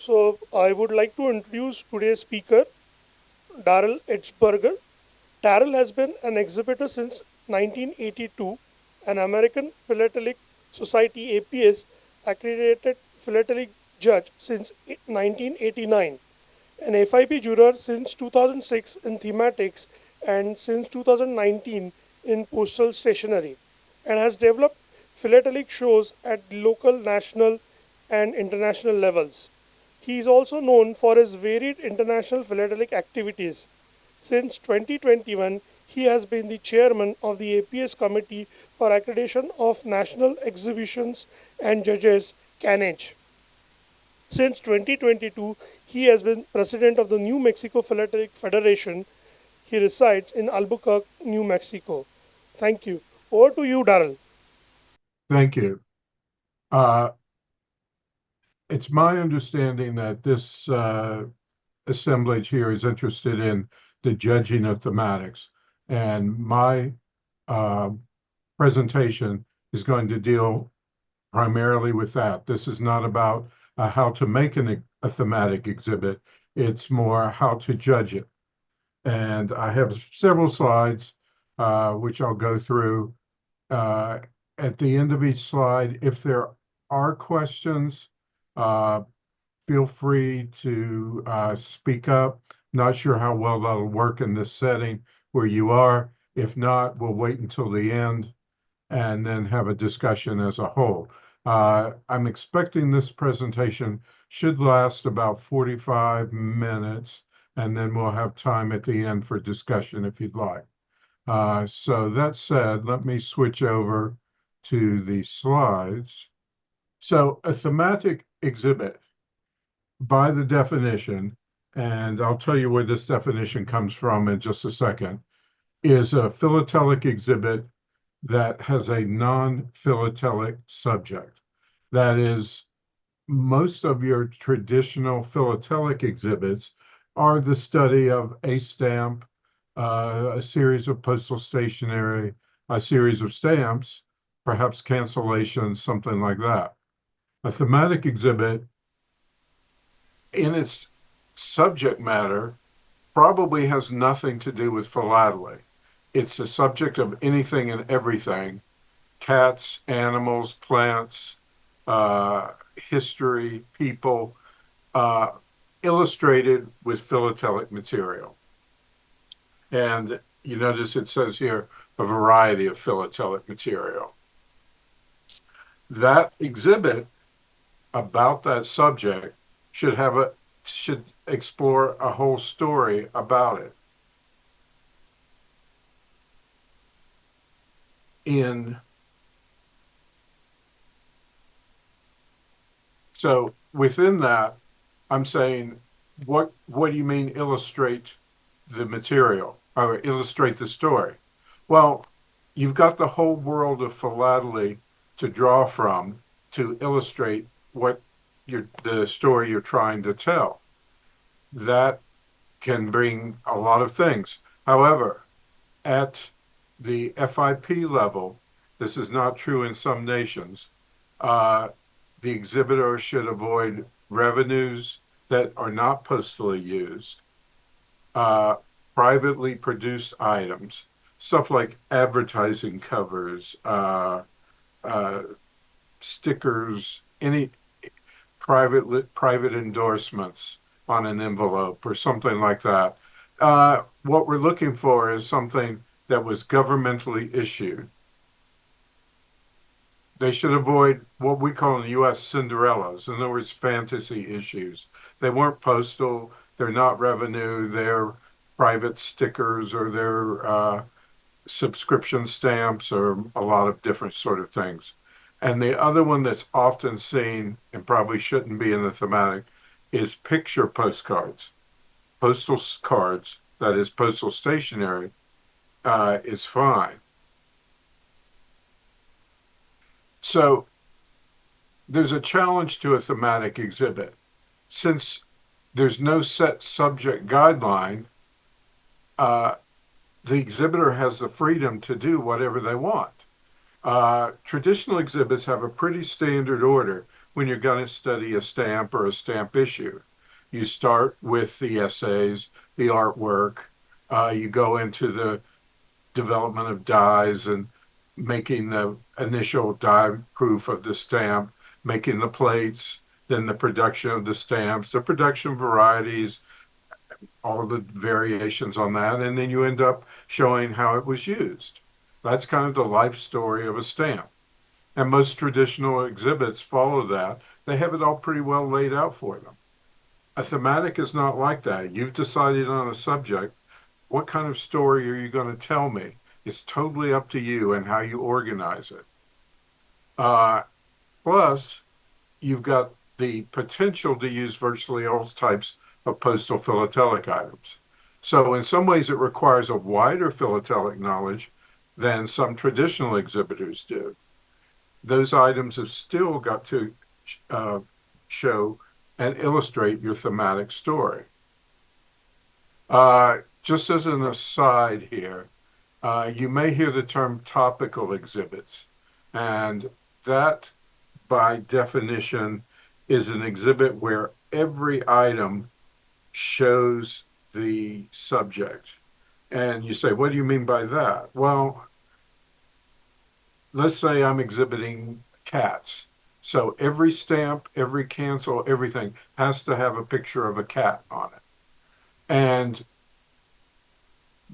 So, I would like to introduce today's speaker, Darrell Ertzberger. Darrell has been an exhibitor since 1982, an American Philatelic Society APS accredited philatelic judge since 1989, an FIP juror since 2006 in thematics and since 2019 in postal stationery, and has developed philatelic shows at local, national, and international levels. He is also known for his varied international philatelic activities. Since 2021, he has been the chairman of the APS Committee for Accreditation of National Exhibitions and Judges, CANEJ. Since 2022, he has been president of the New Mexico Philatelic Federation. He resides in Albuquerque, New Mexico. Thank you. Over to you, Darrell. Thank you. Uh, it's my understanding that this assemblage here is interested in the judging of thematics, and my uh, presentation is going to deal primarily with that. This is not about how to make a thematic exhibit. It's more how to judge it. And I have several slides, which I'll go through. Uh, at the end of each slide, if there are questions, uh, feel free to speak up. Not sure how well that'll work in this setting where you are. If not, we'll wait until the end and then have a discussion as a whole. I'm expecting this presentation should last about 45 minutes, and then we'll have time at the end for discussion if you'd like. So that said, let me switch over to the slides. So a thematic exhibit, by the definition, and I'll tell you where this definition comes from in just a second, is a philatelic exhibit that has a non-philatelic subject. That is, most of your traditional philatelic exhibits are the study of a stamp, a series of postal stationery, a series of stamps, perhaps cancellations, something like that. A thematic exhibit, in its subject matter, probably has nothing to do with philately. It's the subject of anything and everything: cats, animals, plants, history, people, uh, illustrated with philatelic material. And you notice it says here a variety of philatelic material. That exhibit about that subject should explore a whole story about it. In So within that, I'm saying, what do you mean illustrate the material or illustrate the story? Well, you've got the whole world of philately to draw from to illustrate the story you're trying to tell. That can bring a lot of things. However, at the FIP level, this is not true in some nations. Uh, the exhibitor should avoid revenues that are not postally used, uh, privately produced items, stuff like advertising covers, uh, stickers, any private endorsements on an envelope or something like that. What we're looking for is something that was governmentally issued. They should avoid what we call in the US Cinderellas, in other words, fantasy issues. They weren't postal, they're not revenue, they're private stickers or they're subscription stamps or a lot of different sort of things. And the other one that's often seen and probably shouldn't be in the thematic is picture postcards. Postal cards, that is postal stationery, is fine. So there's a challenge to a thematic exhibit. Since there's no set subject guideline, uh, the exhibitor has the freedom to do whatever they want. Traditional exhibits have a pretty standard order. when you're going to study a stamp or a stamp issue. You start with the essays, the artwork, you go into the development of dyes and making the initial dye proof of the stamp, making the plates, then the production of the stamps, the production varieties, all the variations on that, and then you end up showing how it was used. That's kind of the life story of a stamp. And most traditional exhibits follow that. They have it all pretty well laid out for them. A thematic is not like that. You've decided on a subject. What kind of story are you going to tell me? It's totally up to you and how you organize it. Uh, Plus, you've got the potential to use virtually all types of postal philatelic items. So in some ways, it requires a wider philatelic knowledge than some traditional exhibitors do. Those items have still got to uh, show and illustrate your thematic story. Just as an aside here, you may hear the term topical exhibits, and that by definition is an exhibit where every item shows the subject. And you say, what do you mean by that? Well, let's say I'm exhibiting cats. So every stamp, every cancel, everything has to have a picture of a cat on it. And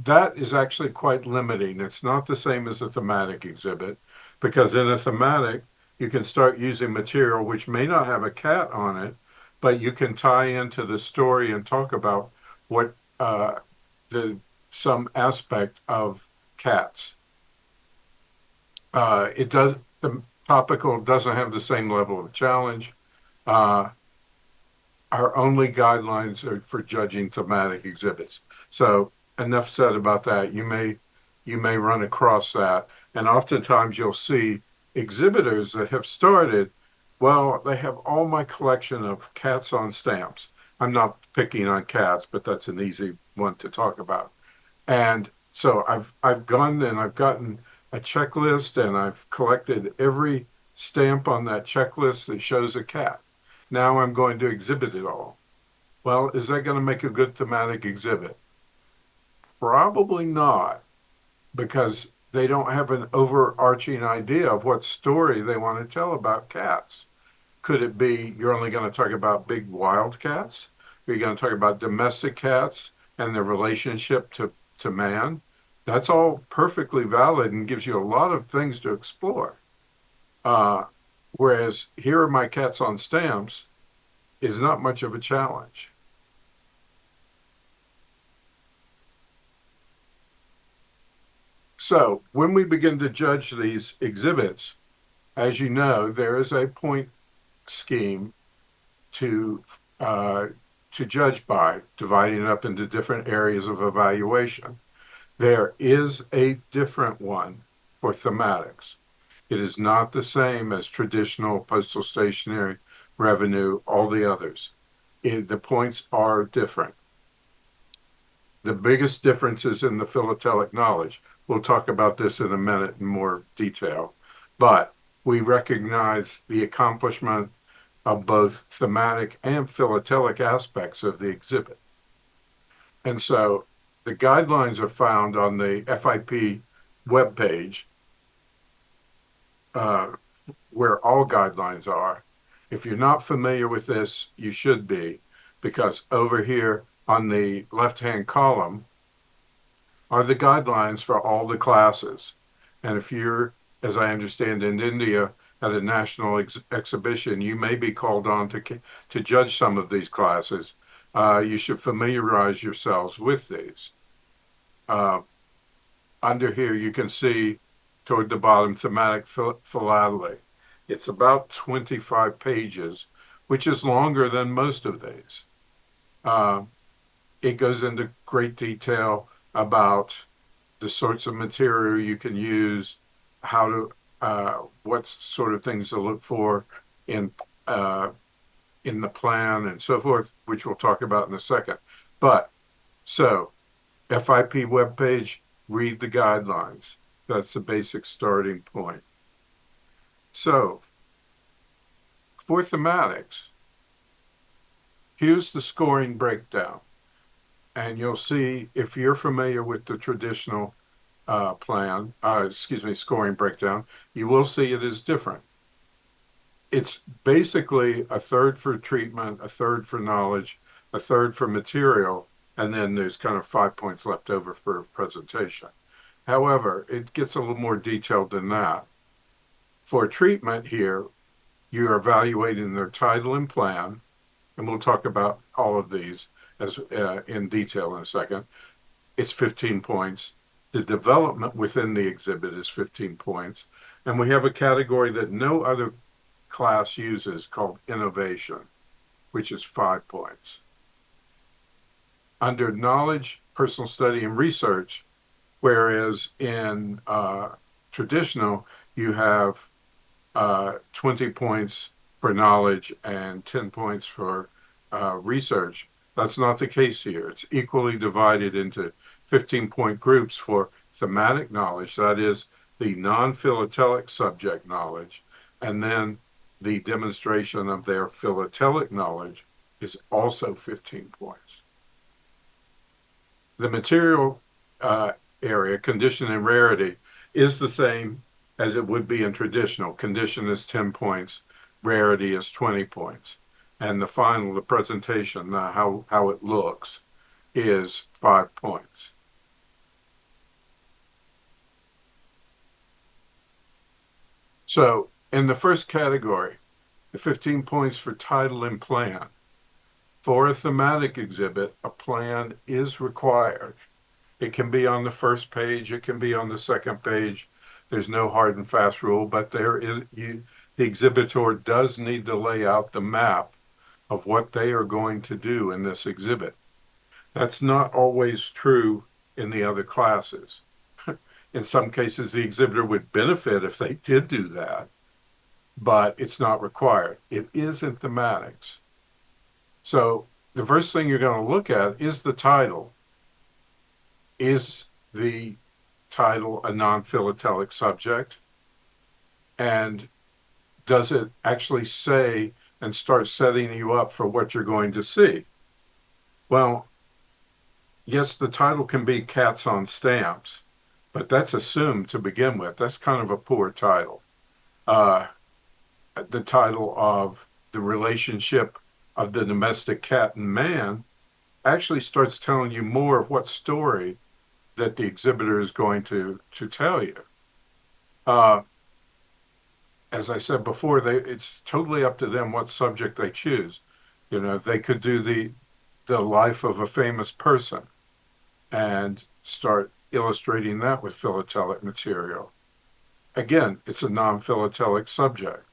that is actually quite limiting. It's not the same as a thematic exhibit because in a thematic, you can start using material which may not have a cat on it, but you can tie into the story and talk about what the some aspect of cats. It does the topical doesn't have the same level of challenge. Uh, our only guidelines are for judging thematic exhibits. So enough said about that. You may run across that, and oftentimes you'll see exhibitors that have started. Well, they have all my collection of cats on stamps. I'm not picking on cats, but that's an easy one to talk about. And so I've gone and I've gotten a checklist and I've collected every stamp on that checklist that shows a cat. Now I'm going to exhibit it all. Well, is that going to make a good thematic exhibit? Probably not, because they don't have an overarching idea of what story they want to tell about cats. Could it be you're only going to talk about big wild cats? Are you going to talk about domestic cats and their relationship to man? That's all perfectly valid and gives you a lot of things to explore. Uh, Whereas here are my cats on stamps is not much of a challenge. So when we begin to judge these exhibits, as you know, there is a point scheme to uh, to judge by, dividing it up into different areas of evaluation. There is a different one for thematics. It is not the same as traditional postal stationery, revenue, all the others. The points are different. The biggest difference is in the philatelic knowledge. We'll talk about this in a minute in more detail. But we recognize the accomplishment of both thematic and philatelic aspects of the exhibit. And so the guidelines are found on the FIP webpage, uh, where all guidelines are. If you're not familiar with this, you should be, because over here on the left-hand column are the guidelines for all the classes. And if you're, as I understand, in India at a national exhibition, you may be called on to judge some of these classes. You should familiarize yourselves with these. Uh, Under here, you can see toward the bottom, thematic philately. It's about 25 pages, which is longer than most of these. Uh, it goes into great detail about the sorts of material you can use, how to, what sort of things to look for in uh, in the plan and so forth, which we'll talk about in a second. But so FIP webpage, read the guidelines. That's the basic starting point. So for thematics, here's the scoring breakdown. And you'll see, if you're familiar with the traditional scoring breakdown, you will see it is different. It's basically a third for treatment, a third for knowledge, a third for material, and then there's kind of 5 points left over for presentation. However, it gets a little more detailed than that. For treatment here, you're evaluating their title and plan, and we'll talk about all of these as in detail in a second. It's 15 points. The development within the exhibit is 15 points. And we have a category that no other class uses called innovation, which is 5 points. Under knowledge, personal study, and research, whereas in traditional, you have 20 points for knowledge and 10 points for research. That's not the case here. It's equally divided into 15-point groups for thematic knowledge, that is the non-philatelic subject knowledge, and then the demonstration of their philatelic knowledge is also 15 points. The material area, condition and rarity, is the same as it would be in traditional. Condition is 10 points, rarity is 20 points. And the final, the presentation, how it looks, is 5 points. So in the first category, the 15 points for title and plan. For a thematic exhibit, a plan is required. It can be on the first page, it can be on the second page. There's no hard and fast rule, but the exhibitor does need to lay out the map of what they are going to do in this exhibit. That's not always true in the other classes. In some cases, the exhibitor would benefit if they did do that, but it's not required. It is in thematics. So the first thing you're going to look at is the title. Is the title a non-philatelic subject? And does it actually say and start setting you up for what you're going to see? Well, yes, the title can be Cats on Stamps, but that's assumed to begin with. That's kind of a poor title. The title of the relationship of the domestic cat and man actually starts telling you more of what story that the exhibitor is going to tell you. As I said before, it's totally up to them what subject they choose. You know, they could do the life of a famous person and start illustrating that with philatelic material. Again, it's a non-philatelic subject.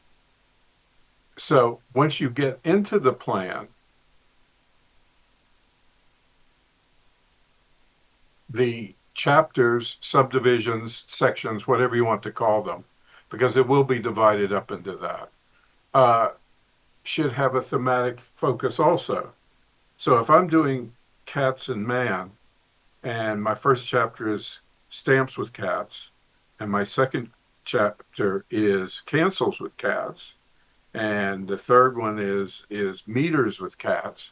So once you get into the plan, the chapters, subdivisions, sections, whatever you want to call them, because it will be divided up into that, should have a thematic focus also. So if I'm doing cats and man, and my first chapter is stamps with cats, and my second chapter is cancels with cats, and the third one is meters with cats,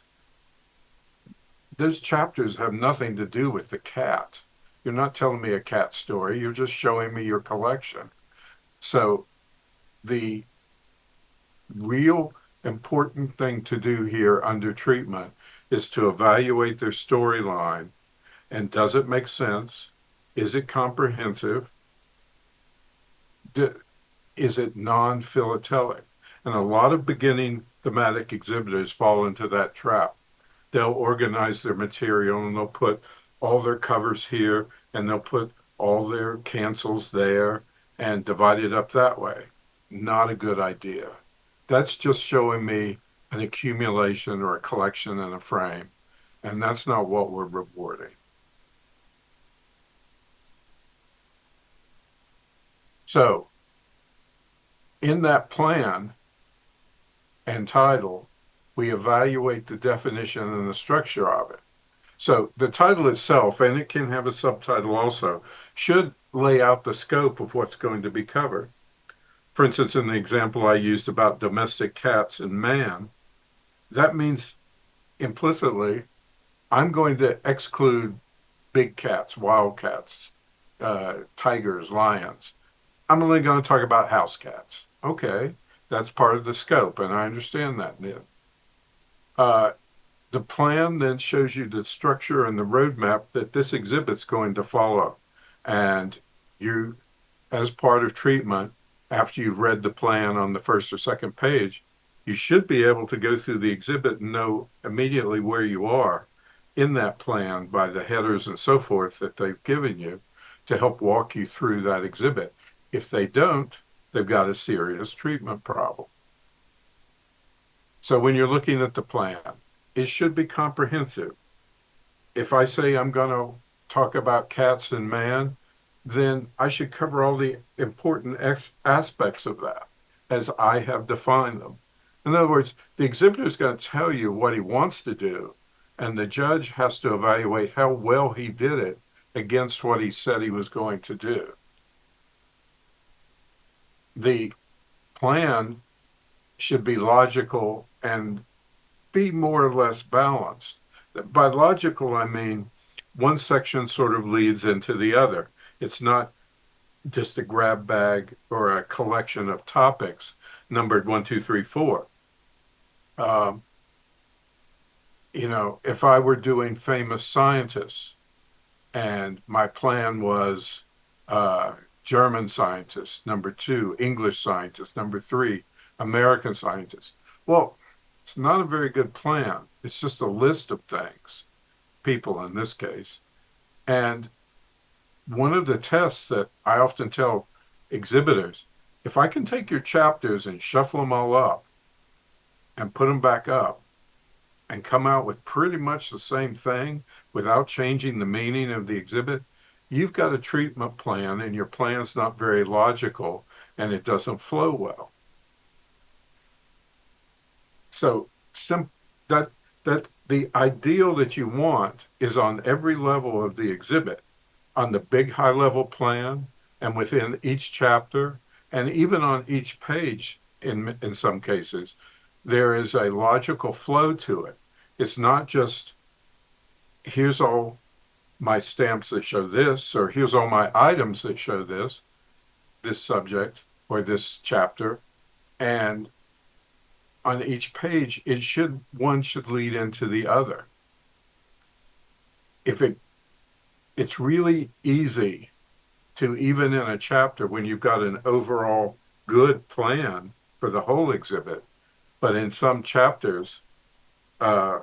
those chapters have nothing to do with the cat. You're not telling me a cat story. You're just showing me your collection. So the real important thing to do here under treatment is to evaluate their storyline. And does it make sense? Is it comprehensive? Is it non-philatelic? And a lot of beginning thematic exhibitors fall into that trap. They'll organize their material and they'll put all their covers here and they'll put all their cancels there and divide it up that way. Not a good idea. That's just showing me an accumulation or a collection in a frame. And that's not what we're rewarding. So in that plan and title, we evaluate the definition and the structure of it. So the title itself, and it can have a subtitle also, should lay out the scope of what's going to be covered. For instance, in the example I used about domestic cats and man, that means implicitly I'm going to exclude big cats, wild cats, tigers, lions. I'm only going to talk about house cats. Okay, that's part of the scope, and I understand that then. Uh, the plan then shows you the structure and the roadmap that this exhibit's going to follow. And you, as part of treatment, after you've read the plan on the first or second page, you should be able to go through the exhibit and know immediately where you are in that plan by the headers and so forth that they've given you to help walk you through that exhibit. If they don't, they've got a serious treatment problem. So when you're looking at the plan, it should be comprehensive. If I say I'm going to talk about cats and man, then I should cover all the important aspects of that as I have defined them. In other words, the exhibitor is going to tell you what he wants to do, and the judge has to evaluate how well he did it against what he said he was going to do. The plan should be logical and be more or less balanced. By logical, I mean one section sort of leads into the other. It's not just a grab bag or a collection of topics numbered 1, 2, 3, 4. Um, if I were doing famous scientists and my plan was uh, German scientists, number 2, English scientists, number 3, American scientists. Well, it's not a very good plan. It's just a list of things, people in this case. And one of the tests that I often tell exhibitors, if I can take your chapters and shuffle them all up and put them back up and come out with pretty much the same thing without changing the meaning of the exhibit, you've got a treatment plan and your plan's not very logical and it doesn't flow well. So that that the ideal that you want is on every level of the exhibit, on the big high level plan and within each chapter and even on each page in some cases, there is a logical flow to it. It's not just here's all my stamps that show this, or here's all my items that show this subject or this chapter. And on each page, one should lead into the other. If it's really easy to, even in a chapter when you've got an overall good plan for the whole exhibit, but in some chapters, uh,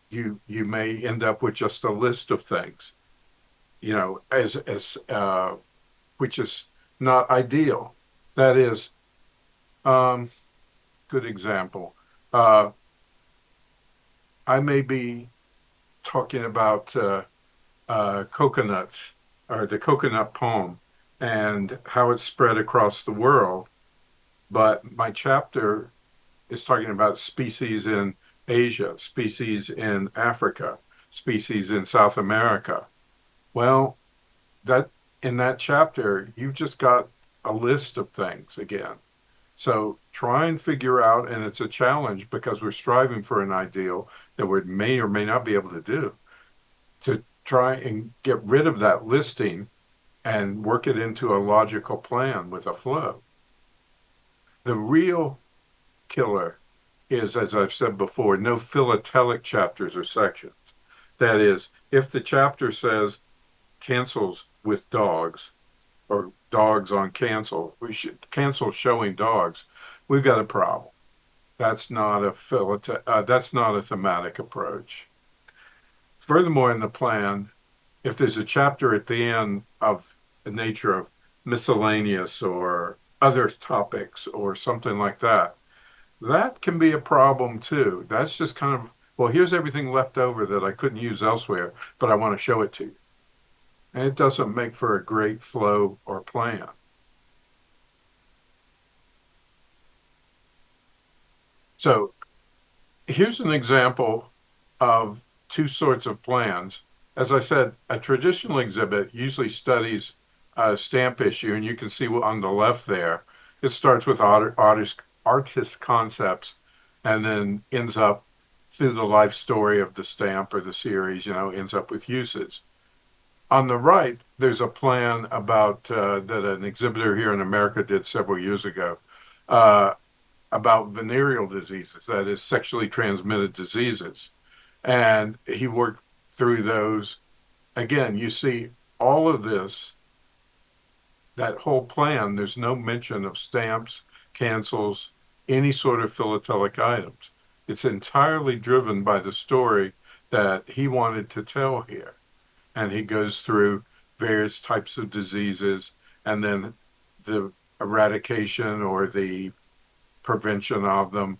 you may end up with just a list of things, as which is not ideal. That is, good example. Uh, I may be talking about coconuts or the coconut palm and how it's spread across the world, but my chapter is talking about species in Asia, species in Africa, species in South America. Well, that in that chapter, you've just got a list of things again. So try and figure out, and it's a challenge because we're striving for an ideal that we may or may not be able to do, to try and get rid of that listing and work it into a logical plan with a flow. The real killer is, as I've said before, no philatelic chapters or sections. That is, if the chapter says cancels with dogs or dogs on cancel, we should cancel showing dogs, we've got a problem. That's not that's not a thematic approach. Furthermore, in the plan, if there's a chapter at the end of the nature of miscellaneous or other topics or something like that, that can be a problem too. That's just kind of, well, here's everything left over that I couldn't use elsewhere, but I want to show it to you. And it doesn't make for a great flow or plan. So here's an example of two sorts of plans. As I said, a traditional exhibit usually studies stamp issue, and you can see on the left there, it starts with artist concepts and then ends up through the life story of the stamp or the series, ends up with uses. On the right, there's a plan about that an exhibitor here in America did several years ago uh, about venereal diseases, that is, sexually transmitted diseases. And he worked through those. Again, you see all of this, that whole plan, there's no mention of stamps, cancels, any sort of philatelic items. It's entirely driven by the story that he wanted to tell here. And he goes through various types of diseases and then the eradication or the prevention of them,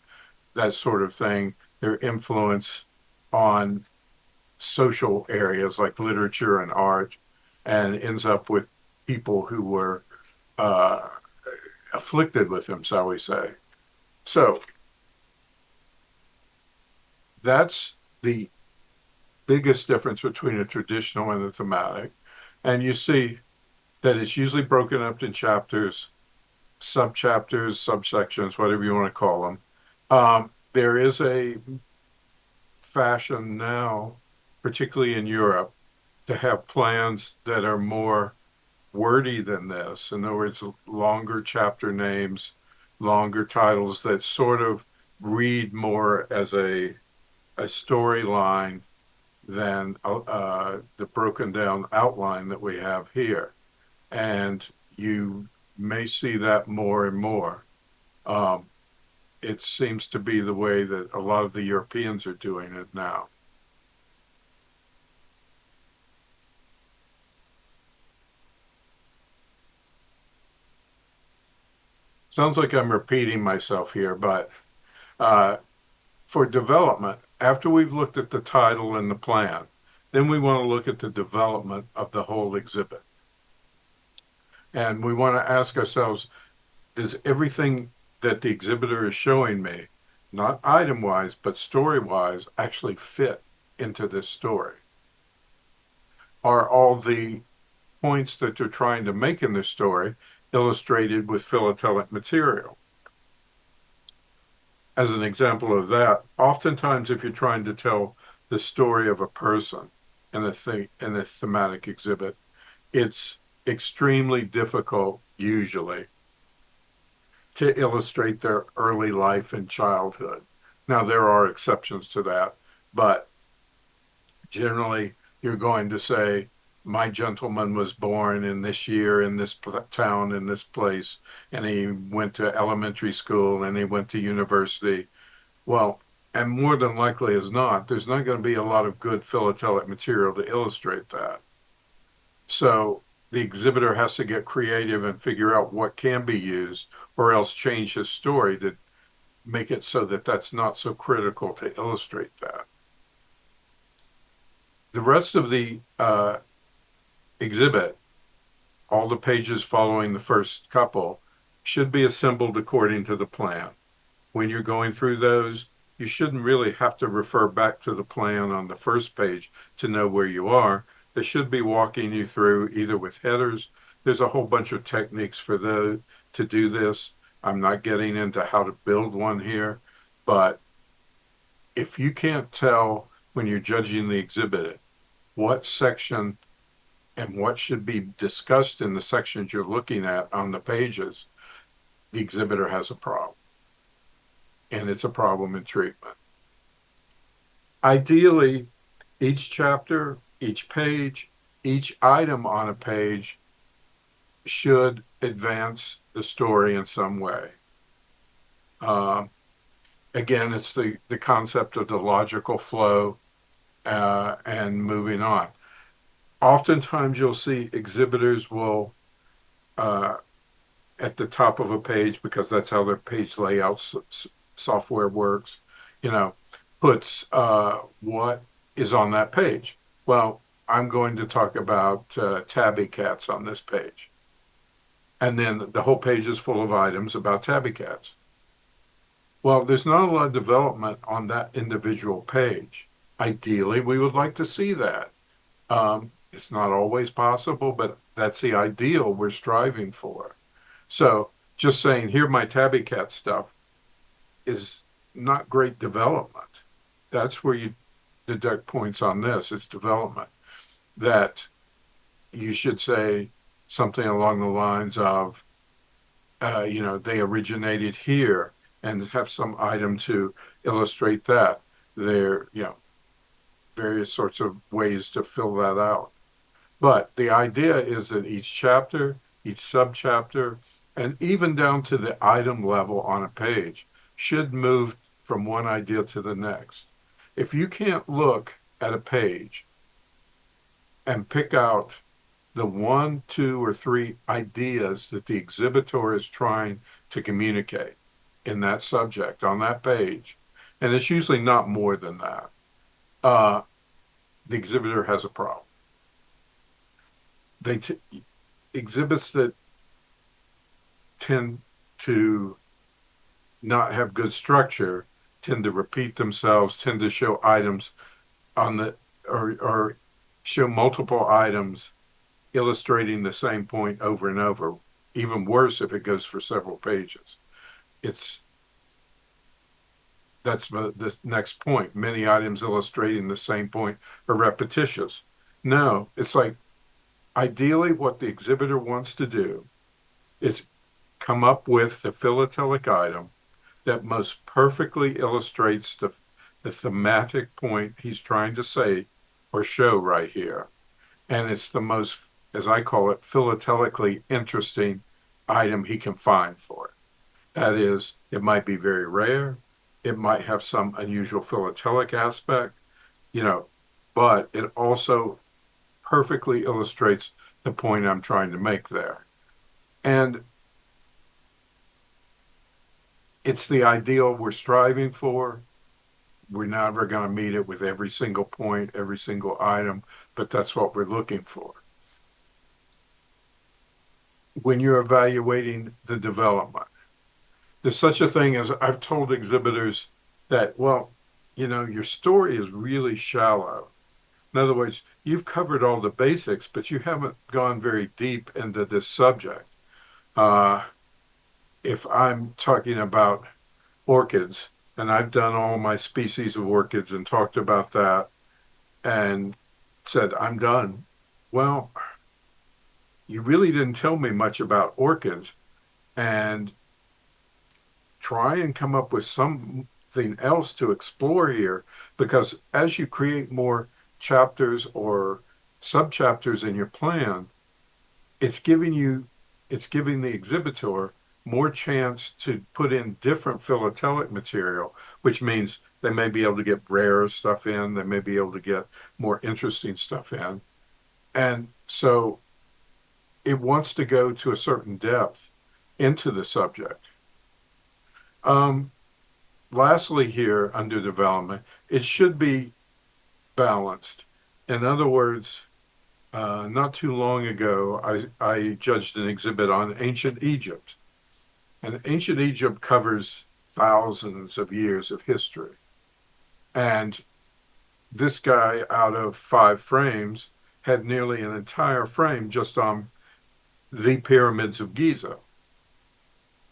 that sort of thing, their influence on social areas like literature and art, and ends up with people who were uh, afflicted with them, shall we say. So that's the biggest difference between a traditional and a thematic. And you see that it's usually broken up in chapters, subchapters, subsections, whatever you want to call them. There is a fashion now, particularly in Europe, to have plans that are more wordy than this. In other words, longer chapter names, longer titles that sort of read more as a storyline than the broken down outline that we have here. And you may see that more and more. Um, it seems to be the way that a lot of the Europeans are doing it now. Sounds like I'm repeating myself here, but uh, for development, after we've looked at the title and the plan, then we want to look at the development of the whole exhibit. And we want to ask ourselves, does everything that the exhibitor is showing me, not item wise, but story wise, actually fit into this story? Are all the points that they're trying to make in this story illustrated with philatelic material? As an example of that, oftentimes if you're trying to tell the story of a person in a thematic exhibit, it's extremely difficult usually to illustrate their early life and childhood. Now there are exceptions to that, but generally you're going to say, my gentleman was born in this year in this town in this place, and he went to elementary school and he went to university. Well, and more than likely as not, there's not going to be a lot of good philatelic material to illustrate that. So the exhibitor has to get creative and figure out what can be used, or else change his story to make it so that that's not so critical to illustrate that. The rest of the exhibit, all the pages following the first couple, should be assembled according to the plan. When you're going through those, you shouldn't really have to refer back to the plan on the first page to know where you are. They should be walking you through either with headers. There's a whole bunch of techniques for to do this. I'm not getting into how to build one here, but if you can't tell when you're judging the exhibit what section and what should be discussed in the sections you're looking at on the pages, the exhibitor has a problem. And it's a problem in treatment. Ideally, each chapter, each page, each item on a page should advance the story in some way. Uh, Again, it's the concept of the logical flow and moving on. Oftentimes, you'll see exhibitors will, uh, at the top of a page, because that's how their page layout software works, you know, puts what is on that page. Well, I'm going to talk about tabby cats on this page. And then the whole page is full of items about tabby cats. Well, there's not a lot of development on that individual page. Ideally, we would like to see that. It's not always possible, but that's the ideal we're striving for. So just saying, here my tabby cat stuff is not great development. That's where you deduct points on this. It's development. That you should say something along the lines of, they originated here and have some item to illustrate that. There, various sorts of ways to fill that out. But the idea is that each chapter, each subchapter, and even down to the item level on a page should move from one idea to the next. If you can't look at a page and pick out the one, two, or three ideas that the exhibitor is trying to communicate in that subject on that page, and it's usually not more than that, uh, the exhibitor has a problem. They exhibits that tend to not have good structure tend to repeat themselves, tend to show items on the or show multiple items illustrating the same point over and over. Even worse if it goes for several pages. It's that's the next point. Many items illustrating the same point are repetitious. No, it's like ideally what the exhibitor wants to do is come up with the philatelic item that most perfectly illustrates the thematic point he's trying to say or show right here. And it's the most, as I call it, philatelically interesting item he can find for it. That is, it might be very rare, it might have some unusual philatelic aspect, you know, but it also perfectly illustrates the point I'm trying to make there. And it's the ideal we're striving for. We're never going to meet it with every single point, every single item, but that's what we're looking for. When you're evaluating the development, there's such a thing as I've told exhibitors that, well, your story is really shallow. In other words, you've covered all the basics, but you haven't gone very deep into this subject. Uh, if I'm talking about orchids, and I've done all my species of orchids and talked about that and said, I'm done. Well, you really didn't tell me much about orchids, and try and come up with something else to explore here, because as you create more chapters or subchapters in your plan, it's giving you it's giving the exhibitor more chance to put in different philatelic material, which means they may be able to get rarer stuff in, they may be able to get more interesting stuff in. And so it wants to go to a certain depth into the subject. Um, Lastly, here under development, it should be balanced. In other words, not too long ago, I judged an exhibit on ancient Egypt. And ancient Egypt covers thousands of years of history. And this guy, out of 5 frames, had nearly an entire frame just on the pyramids of Giza.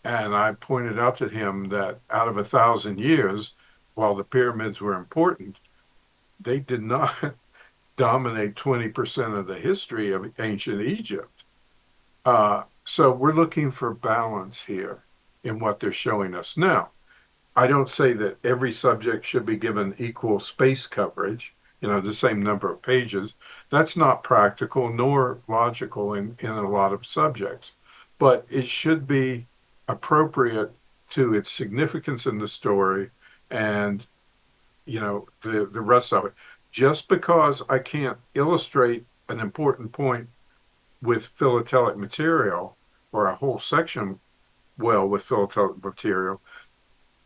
And I pointed out to him that out of 1,000 years, while the pyramids were important, they did not dominate 20% of the history of ancient Egypt. So we're looking for balance here in what they're showing us. Now, I don't say that every subject should be given equal space coverage, the same number of pages. That's not practical nor logical in a lot of subjects, but it should be appropriate to its significance in the story and, the rest of it. Just because I can't illustrate an important point with philatelic material or a whole section well with philatelic material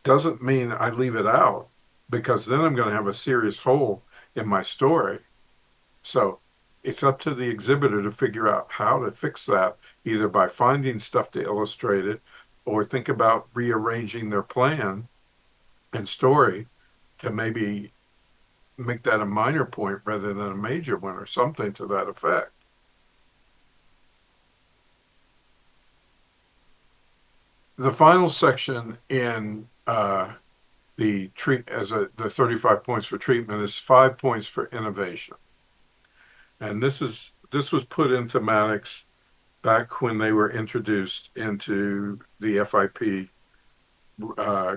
doesn't mean I leave it out, because then I'm going to have a serious hole in my story. So it's up to the exhibitor to figure out how to fix that, either by finding stuff to illustrate it or think about rearranging their plan and story to maybe make that a minor point rather than a major one or something to that effect. The final section in the 35 points for treatment is 5 points for innovation. And this was put in thematics back when they were introduced into the FIP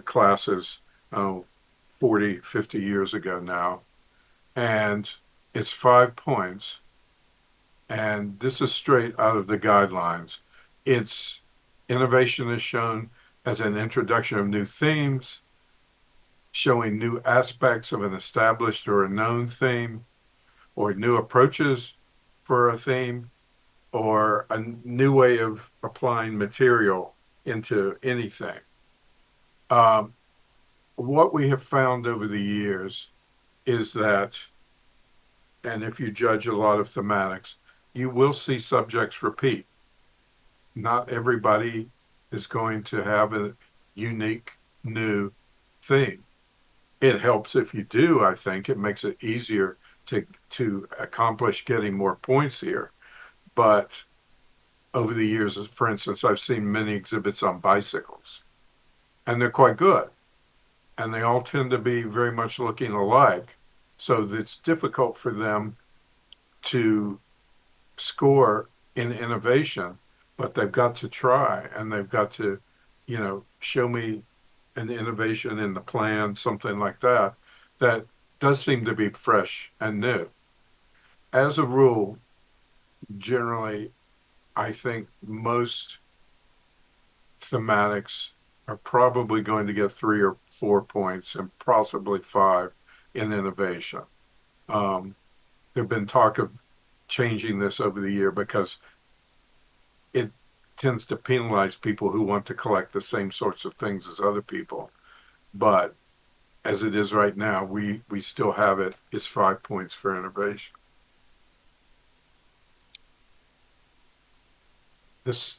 classes, oh, 40, 50 years ago now. And it's 5 points. And this is straight out of the guidelines. It's innovation is shown as an introduction of new themes, showing new aspects of an established or a known theme, or new approaches for a theme, or a new way of applying material into anything. Um, what we have found over the years is that, and if you judge a lot of thematics, you will see subjects repeat. Not everybody is going to have a unique new theme. It helps if you do, I think. It makes it easier to accomplish getting more points here. But over the years, for instance, I've seen many exhibits on bicycles, and they're quite good. And they all tend to be very much looking alike. So it's difficult for them to score in innovation, but they've got to try and they've got to, show me an innovation in the plan, something like that, that does seem to be fresh and new. As a rule, generally, I think most thematics are probably going to get 3 or 4 points and possibly 5 in innovation. There've been talk of changing this over the year because it tends to penalize people who want to collect the same sorts of things as other people. But as it is right now, we still have it. It's 5 points for innovation. This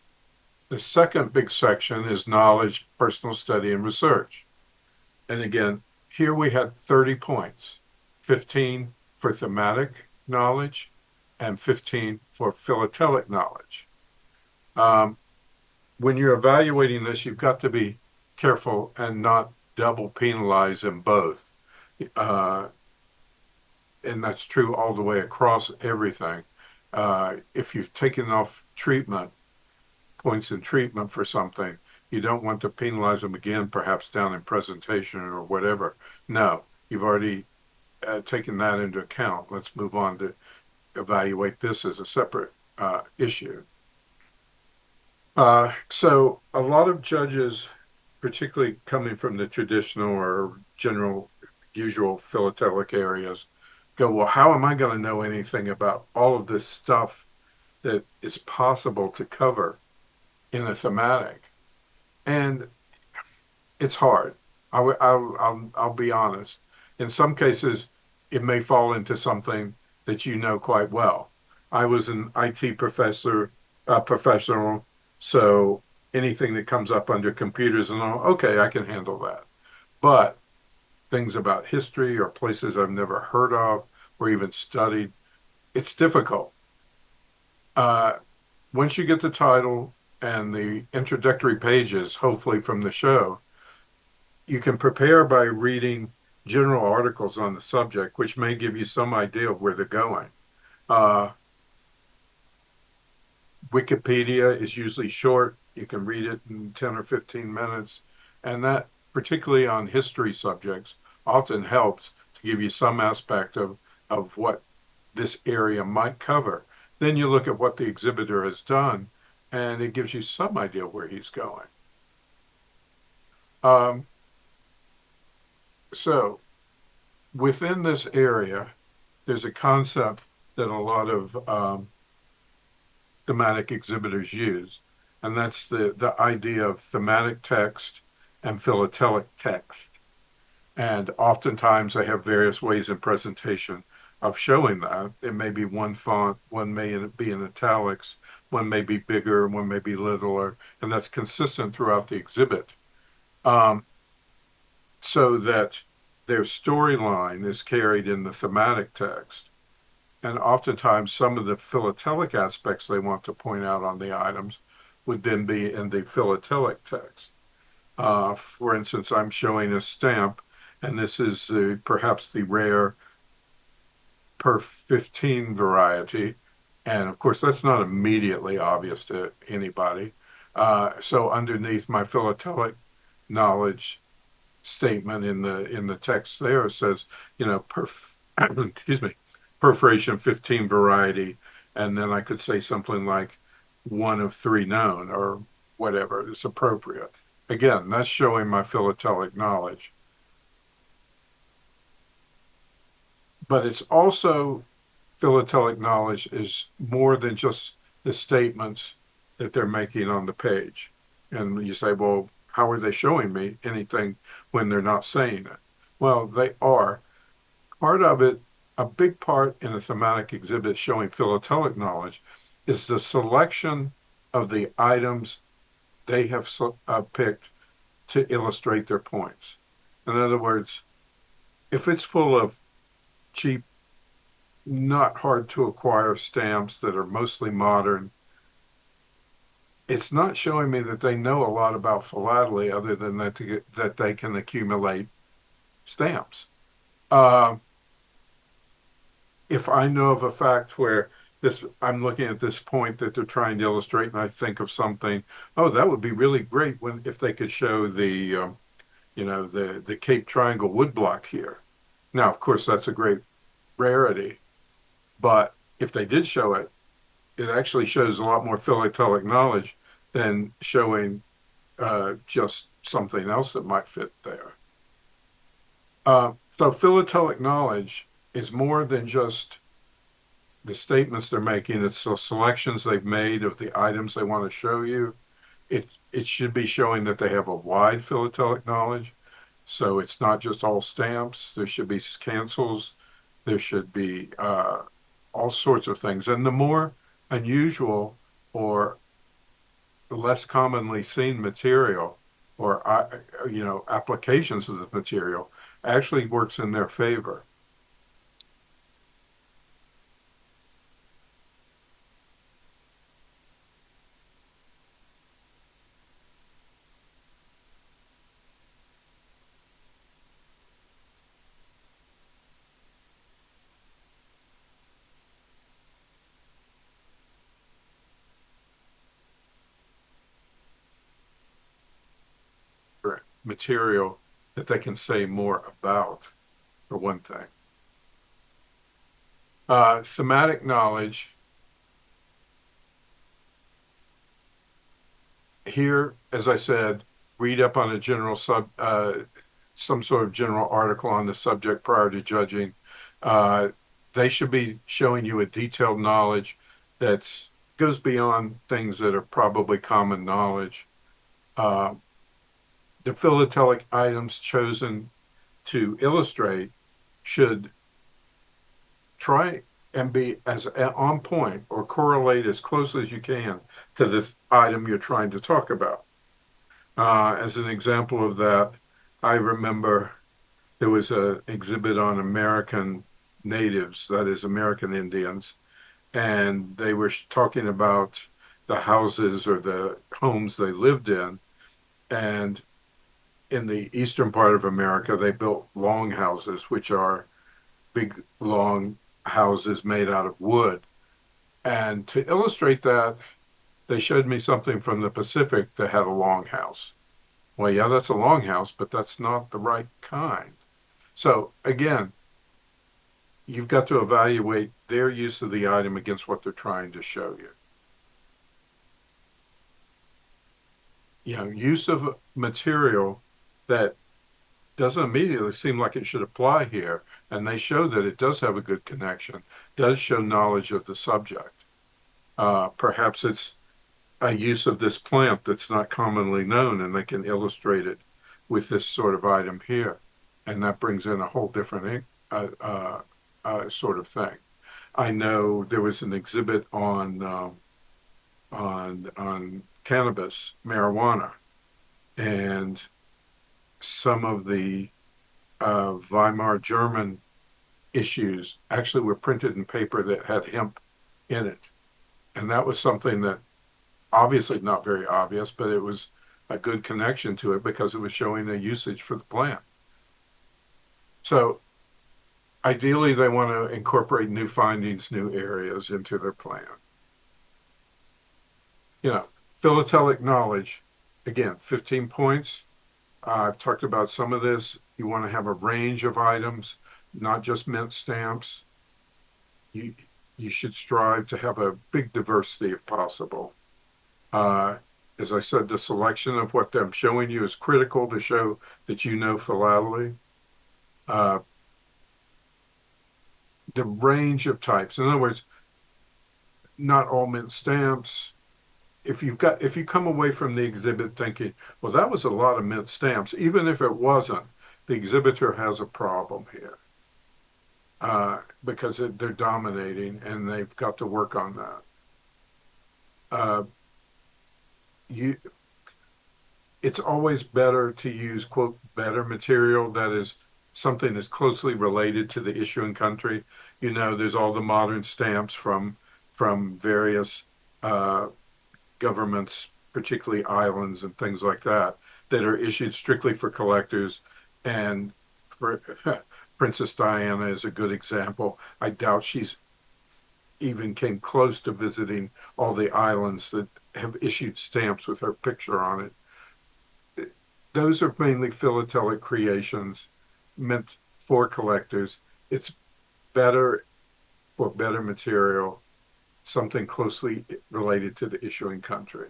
The second big section is knowledge, personal study, and research. And again, here we had 30 points, 15 for thematic knowledge and 15 for philatelic knowledge. When you're evaluating this, you've got to be careful and not double penalize in both. Uh, and that's true all the way across everything. If you've taken off points in treatment for something, you don't want to penalize them again, perhaps down in presentation or whatever. No, you've already taken that into account. Let's move on to evaluate this as a separate issue. So a lot of judges, particularly coming from the traditional or general usual philatelic areas, go, well, how am I going to know anything about all of this stuff that is possible to cover in a thematic? And it's hard. I'll be honest. In some cases, it may fall into something that you know quite well. I was an IT professional, so anything that comes up under computers and all, okay, I can handle that. But things about history or places I've never heard of or even studied, it's difficult. Uh, Once you get the title and the introductory pages, hopefully from the show, you can prepare by reading general articles on the subject, which may give you some idea of where they're going. Uh, Wikipedia is usually short. You can read it in 10 or 15 minutes. And that, particularly on history subjects, often helps to give you some aspect of what this area might cover. Then you look at what the exhibitor has done, and it gives you some idea where he's going. Um, so within this area, there's a concept that a lot of thematic exhibitors use, and that's the idea of thematic text and philatelic text. And oftentimes they have various ways in presentation of showing that. It may be one font, one may be in italics, one may be bigger, one may be littler, and that's consistent throughout the exhibit. So that their storyline is carried in the thematic text. And oftentimes, some of the philatelic aspects they want to point out on the items would then be in the philatelic text. For instance, I'm showing a stamp, and this is perhaps the rare per 15 variety. And of course, that's not immediately obvious to anybody. So underneath my philatelic knowledge statement in the text there says, excuse me, perforation 15 variety, and then I could say something like one of three known or whatever is appropriate. Again, that's showing my philatelic knowledge. But it's also philatelic knowledge is more than just the statements that they're making on the page. And you say, well, how are they showing me anything when they're not saying it? Well, they are. Part of it, a big part in a thematic exhibit showing philatelic knowledge is the selection of the items they have picked to illustrate their points. In other words, if it's full of cheap, not hard to acquire stamps that are mostly modern, it's not showing me that they know a lot about philately other than that they can accumulate stamps. Uh, if I know of a fact where I'm looking at this point that they're trying to illustrate, and I think of something, oh, that would be really great if they could show the Cape Triangle woodblock here. Now, of course, that's a great rarity, but if they did show it, it actually shows a lot more philatelic knowledge than showing just something else that might fit there. So philatelic knowledge is more than just the statements they're making. It's the selections they've made of the items they want to show you. It should be showing that they have a wide philatelic knowledge. So it's not just all stamps. There should be cancels. There should be all sorts of things. And the more unusual or less commonly seen material or applications of the material actually works in their favor. Material that they can say more about, for one thing. Thematic knowledge here, as I said, read up on some sort of general article on the subject prior to judging. Uh, they should be showing you a detailed knowledge that goes beyond things that are probably common knowledge. Uh, the philatelic items chosen to illustrate should try and be as on point or correlate as closely as you can to the item you're trying to talk about. As an example of that, I remember there was an exhibit on American natives, that is, American Indians, and they were talking about the houses or the homes they lived in. And in the eastern part of America, they built long houses, which are big, long houses made out of wood. And to illustrate that, they showed me something from the Pacific that had a longhouse. Well, yeah, that's a longhouse, but that's not the right kind. So again, you've got to evaluate their use of the item against what they're trying to show you. Use of material that doesn't immediately seem like it should apply here, and they show that it does have a good connection, does show knowledge of the subject. Perhaps it's a use of this plant that's not commonly known, and they can illustrate it with this sort of item here, and that brings in a whole different sort of thing. I know there was an exhibit on cannabis, marijuana, and some of the Weimar German issues actually were printed in paper that had hemp in it. And that was something that obviously not very obvious, but it was a good connection to it because it was showing a usage for the plant. So ideally, they want to incorporate new findings, new areas into their plan. You know, philatelic knowledge, again, 15 points. I've talked about some of this. You want to have a range of items, not just mint stamps. You you should strive to have a big diversity if possible. Uh, as I said, the selection of what I'm showing you is critical to show that you know philately. Uh, the range of types. In other words, not all mint stamps. If you come away from the exhibit thinking, well, that was a lot of mint stamps, even if it wasn't, the exhibitor has a problem here because they're dominating and they've got to work on that. Uh, you, it's always better to use quote better material that is something that's closely related to the issuing country. You know, there's all the modern stamps from various uh, governments, particularly islands and things like that, that are issued strictly for collectors. And for Princess Diana is a good example. I doubt she's even came close to visiting all the islands that have issued stamps with her picture on it. Those are mainly philatelic creations meant for collectors. It's better for better material, something closely related to the issuing country.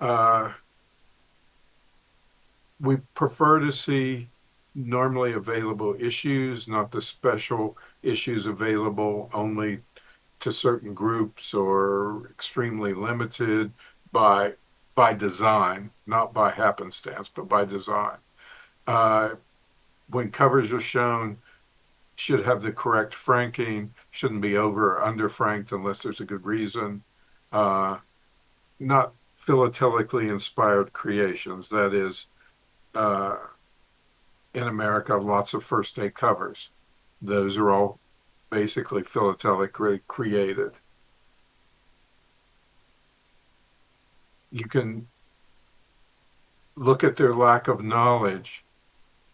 Uh, we prefer to see normally available issues, not the special issues available only to certain groups or extremely limited by by design, not by happenstance, but by design. Uh, when covers are shown, should have the correct franking, shouldn't be over or under franked unless there's a good reason. Uh, not philatelically inspired creations. That is, uh, in America, lots of first day covers. Those are all basically philatelic created. You can look at their lack of knowledge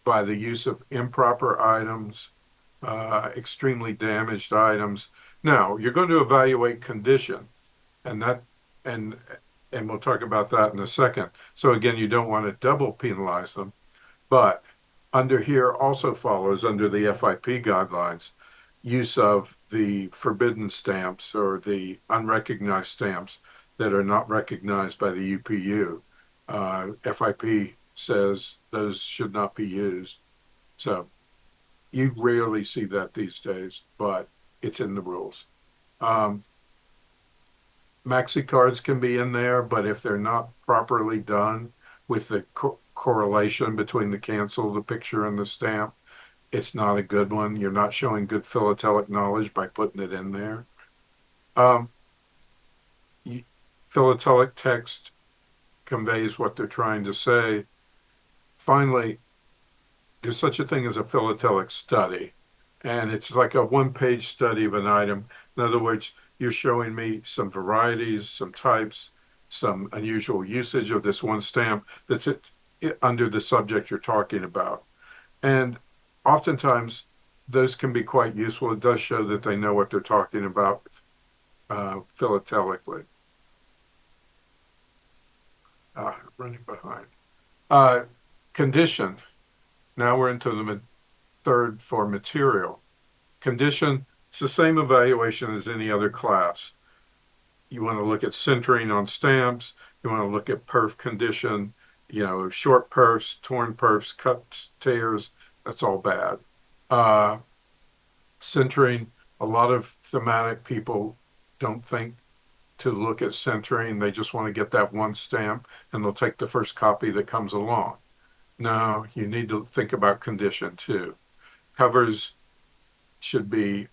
by the use of improper items, extremely damaged items. Now, you're going to evaluate condition, and that and and we'll talk about that in a second. So again, you don't want to double penalize them. But under here also follows under the FIP guidelines use of the forbidden stamps or the unrecognized stamps that are not recognized by the UPU. FIP says those should not be used. So you rarely see that these days, but it's in the rules. Um, Maxi cards can be in there, but if they're not properly done with the correlation between the cancel, the picture, and the stamp, it's not a good one. You're not showing good philatelic knowledge by putting it in there. Um, Philatelic text conveys what they're trying to say. Finally, there's such a thing as a philatelic study, and it's like a one-page study of an item. In other words, you're showing me some varieties, some types, some unusual usage of this one stamp that's under the subject you're talking about. And oftentimes, those can be quite useful. It does show that they know what they're talking about philatelically. Running behind. Uh, Condition. Now we're into the third for material. Condition, it's the same evaluation as any other class. You want to look at centering on stamps. You want to look at perf condition, short perfs, torn perfs, cuts, tears. That's all bad. Uh, Centering, a lot of thematic people don't think to look at centering. They just want to get that one stamp and they'll take the first copy that comes along. No, you need to think about condition too. Covers should be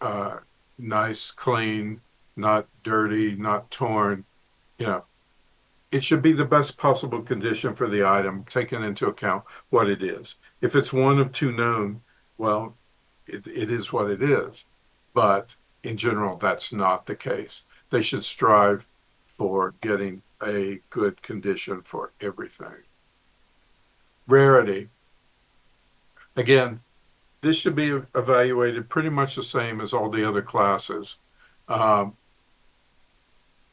uh, nice, clean, not dirty, not torn. You know, it should be the best possible condition for the item, taking into account what it is. If it's one of two known, well, it is what it is. But in general, that's not the case. They should strive for getting a good condition for everything. Rarity. Again, this should be evaluated pretty much the same as all the other classes. Um,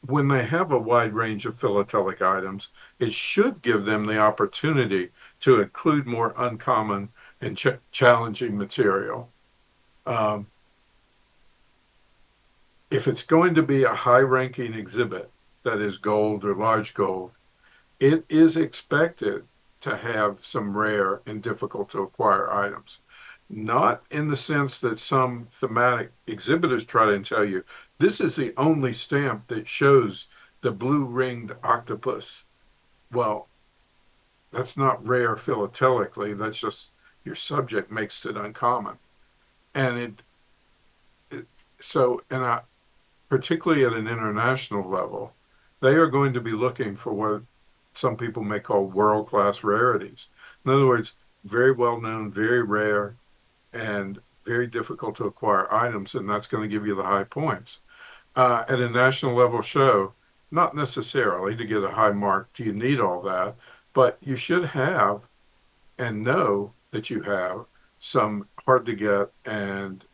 when they have a wide range of philatelic items, it should give them the opportunity to include more uncommon and challenging material. Um, if it's going to be a high ranking exhibit, that is gold or large gold, it is expected to have some rare and difficult to acquire items. Not in the sense that some thematic exhibitors try to tell you, this is the only stamp that shows the blue ringed octopus. Well, that's not rare philatelically. That's just your subject makes it uncommon. And it so, and I, particularly at an international level, they are going to be looking for what some people may call world-class rarities. In other words, very well known, very rare, and very difficult to acquire items, and that's going to give you the high points. At a national level show, not necessarily to get a high mark do you need all that, but you should have and know that you have some hard to get and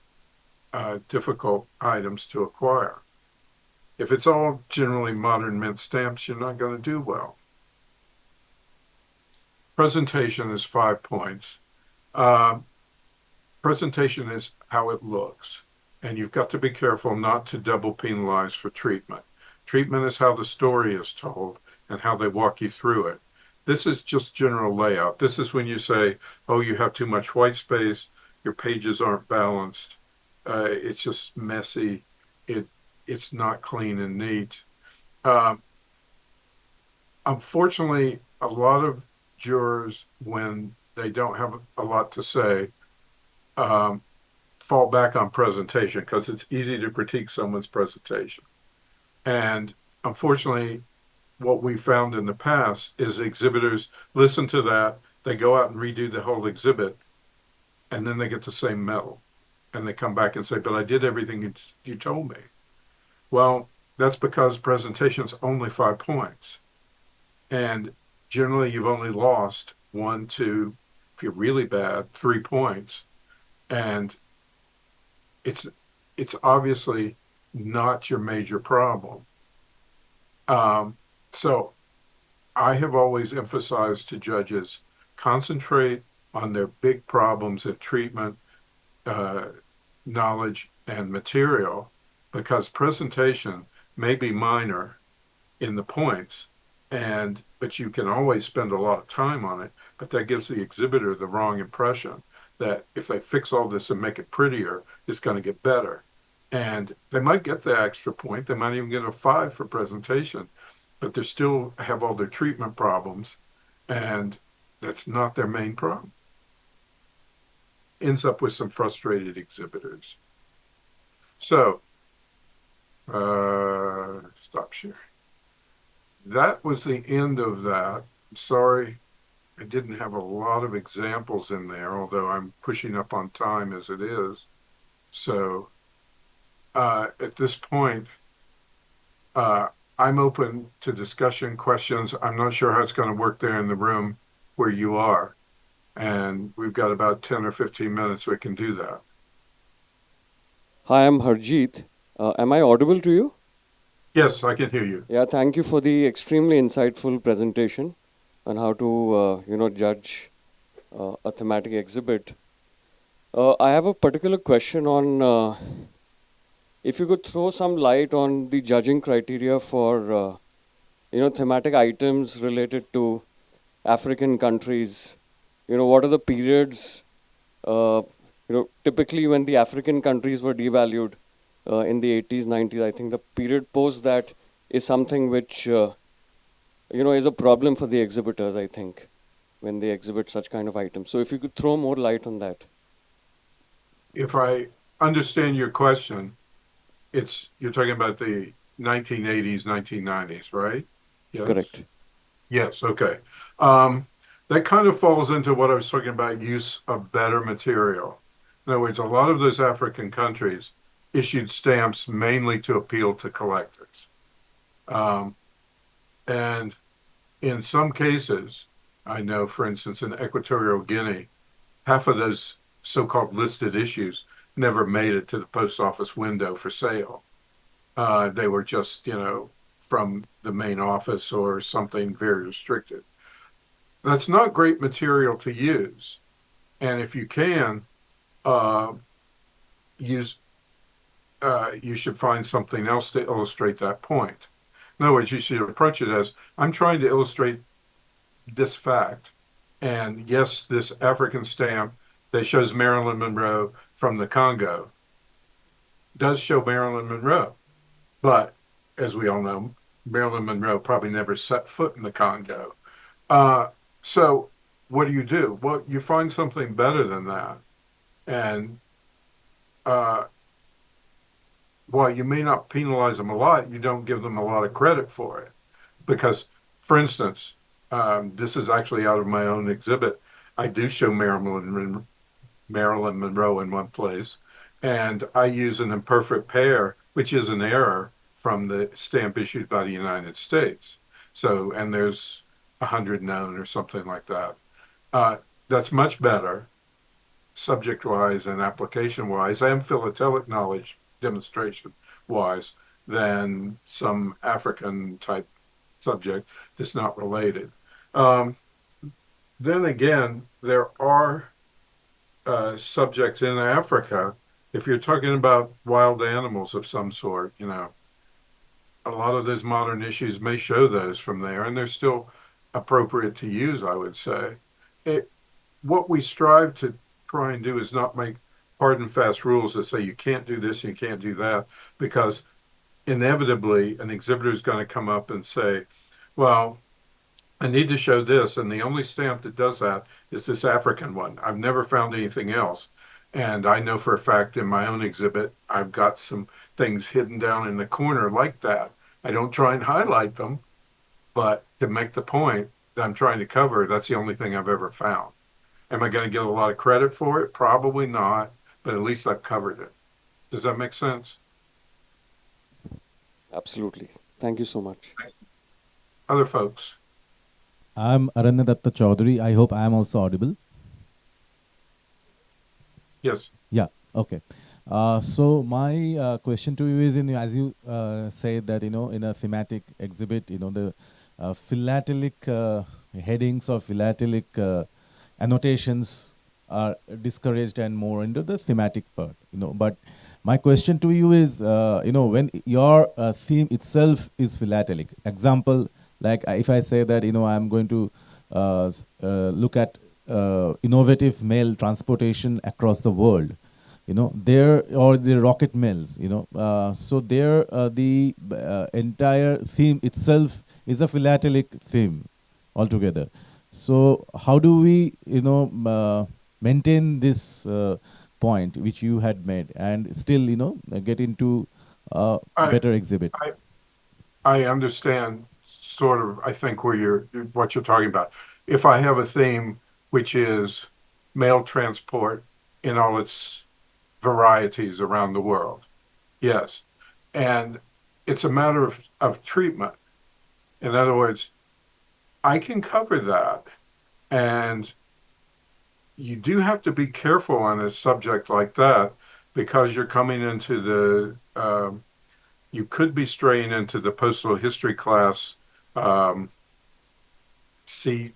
difficult items to acquire. If it's all generally modern mint stamps, you're not going to do well. Presentation is 5 points. Uh, Presentation is how it looks. And you've got to be careful not to double penalize for treatment. Treatment is how the story is told and how they walk you through it. This is just general layout. This is when you say, oh, you have too much white space, your pages aren't balanced, it's just messy, it's not clean and neat. Um, Unfortunately, a lot of jurors, when they don't have a lot to say, um, fall back on presentation because it's easy to critique someone's presentation. And unfortunately, what we found in the past is exhibitors listen to that, they go out and redo the whole exhibit, and then they get the same medal. And they come back and say, but I did everything you told me. Well, that's because presentation's only 5 points. And generally, you've only lost one, two, if you're really bad, 3 points. And it's it's obviously not your major problem. Um, so I have always emphasized to judges concentrate on their big problems in treatment, uh, knowledge, and material, because presentation may be minor in the points, and but you can always spend a lot of time on it, but that gives the exhibitor the wrong impression that if they fix all this and make it prettier, it's going to get better. And they might get the extra point, they might even get a 5 for presentation, but they still have all their treatment problems, and that's not their main problem. Ends up with some frustrated exhibitors. So stop share. That was the end of that. Sorry, I didn't have a lot of examples in there, although I'm pushing up on time as it is. So at this point, uh, I'm open to discussion, questions. I'm not sure how it's going to work there in the room where you are. And we've got about 10 or 15 minutes we can do that. Hi, I'm Harjeet. Am I audible to you? Yes, I can hear you. Yeah, thank you for the extremely insightful presentation on how to, judge a thematic exhibit. I have a particular question on if you could throw some light on the judging criteria for, thematic items related to African countries. What are the periods, uh, typically when the African countries were devalued in the 80s, 90s? I think the period post that is something which, is a problem for the exhibitors, I think, when they exhibit such kind of items. So if you could throw more light on that. If I understand your question, you're talking about the 1980s, 1990s, right? Yes. Correct. Yes. Okay. Um, that kind of falls into what I was talking about, use of better material. In other words, a lot of those African countries issued stamps mainly to appeal to collectors. Um, and in some cases, I know, for instance, in Equatorial Guinea, half of those so-called listed issues never made it to the post office window for sale. They were just, from the main office or something very restricted. That's not great material to use. And if you can, uh, use, you should find something else to illustrate that point. In other words, you should approach it as, I'm trying to illustrate this fact. And yes, this African stamp that shows Marilyn Monroe from the Congo does show Marilyn Monroe. But as we all know, Marilyn Monroe probably never set foot in the Congo. Uh, so what do? Well, you find something better than that. And uh, while you may not penalize them a lot, you don't give them a lot of credit for it. Because, for instance, this is actually out of my own exhibit. I do show Marilyn Monroe in one place, and I use an imperfect pair, which is an error from the stamp issued by the United States. So, and there's 100 known or something like that. Uh, that's much better, subject-wise and application-wise, and philatelic knowledge demonstration-wise, than some African-type subject that's not related. Um, then again, there are subjects in Africa. If you're talking about wild animals of some sort, a lot of those modern issues may show those from there, and they're still appropriate to use, I would say. What we strive to try and do is not make hard and fast rules that say you can't do this, you can't do that, because inevitably an exhibitor is going to come up and say, well, I need to show this, and the only stamp that does that is this African one. I've never found anything else. And I know for a fact in my own exhibit, I've got some things hidden down in the corner like that. I don't try and highlight them, but to make the point that I'm trying to cover, that's the only thing I've ever found. Am I going to get a lot of credit for it? Probably not, but at least I've covered it. Does that make sense? Absolutely. Thank you so much. Other folks? I'm Aranyadatta Chaudhary. I hope I am also audible. Yes. Yeah. Okay. So my question to you is, as you say that in a thematic exhibit, the philatelic headings or philatelic annotations are discouraged and more into the thematic part. But my question to you is, when your theme itself is philatelic. Example, like if I say that I'm going to look at innovative mail transportation across the world, there, or the rocket mills, so there the entire theme itself is a philatelic theme altogether. So how do we maintain this point which you had made and still get into a I, better exhibit? I understand sort of, I think, what you're talking about. If I have a theme which is mail transport in all its varieties around the world, yes. And it's a matter of treatment. In other words, I can cover that. And you do have to be careful on a subject like that because you're coming into you could be straying into the postal history class, C3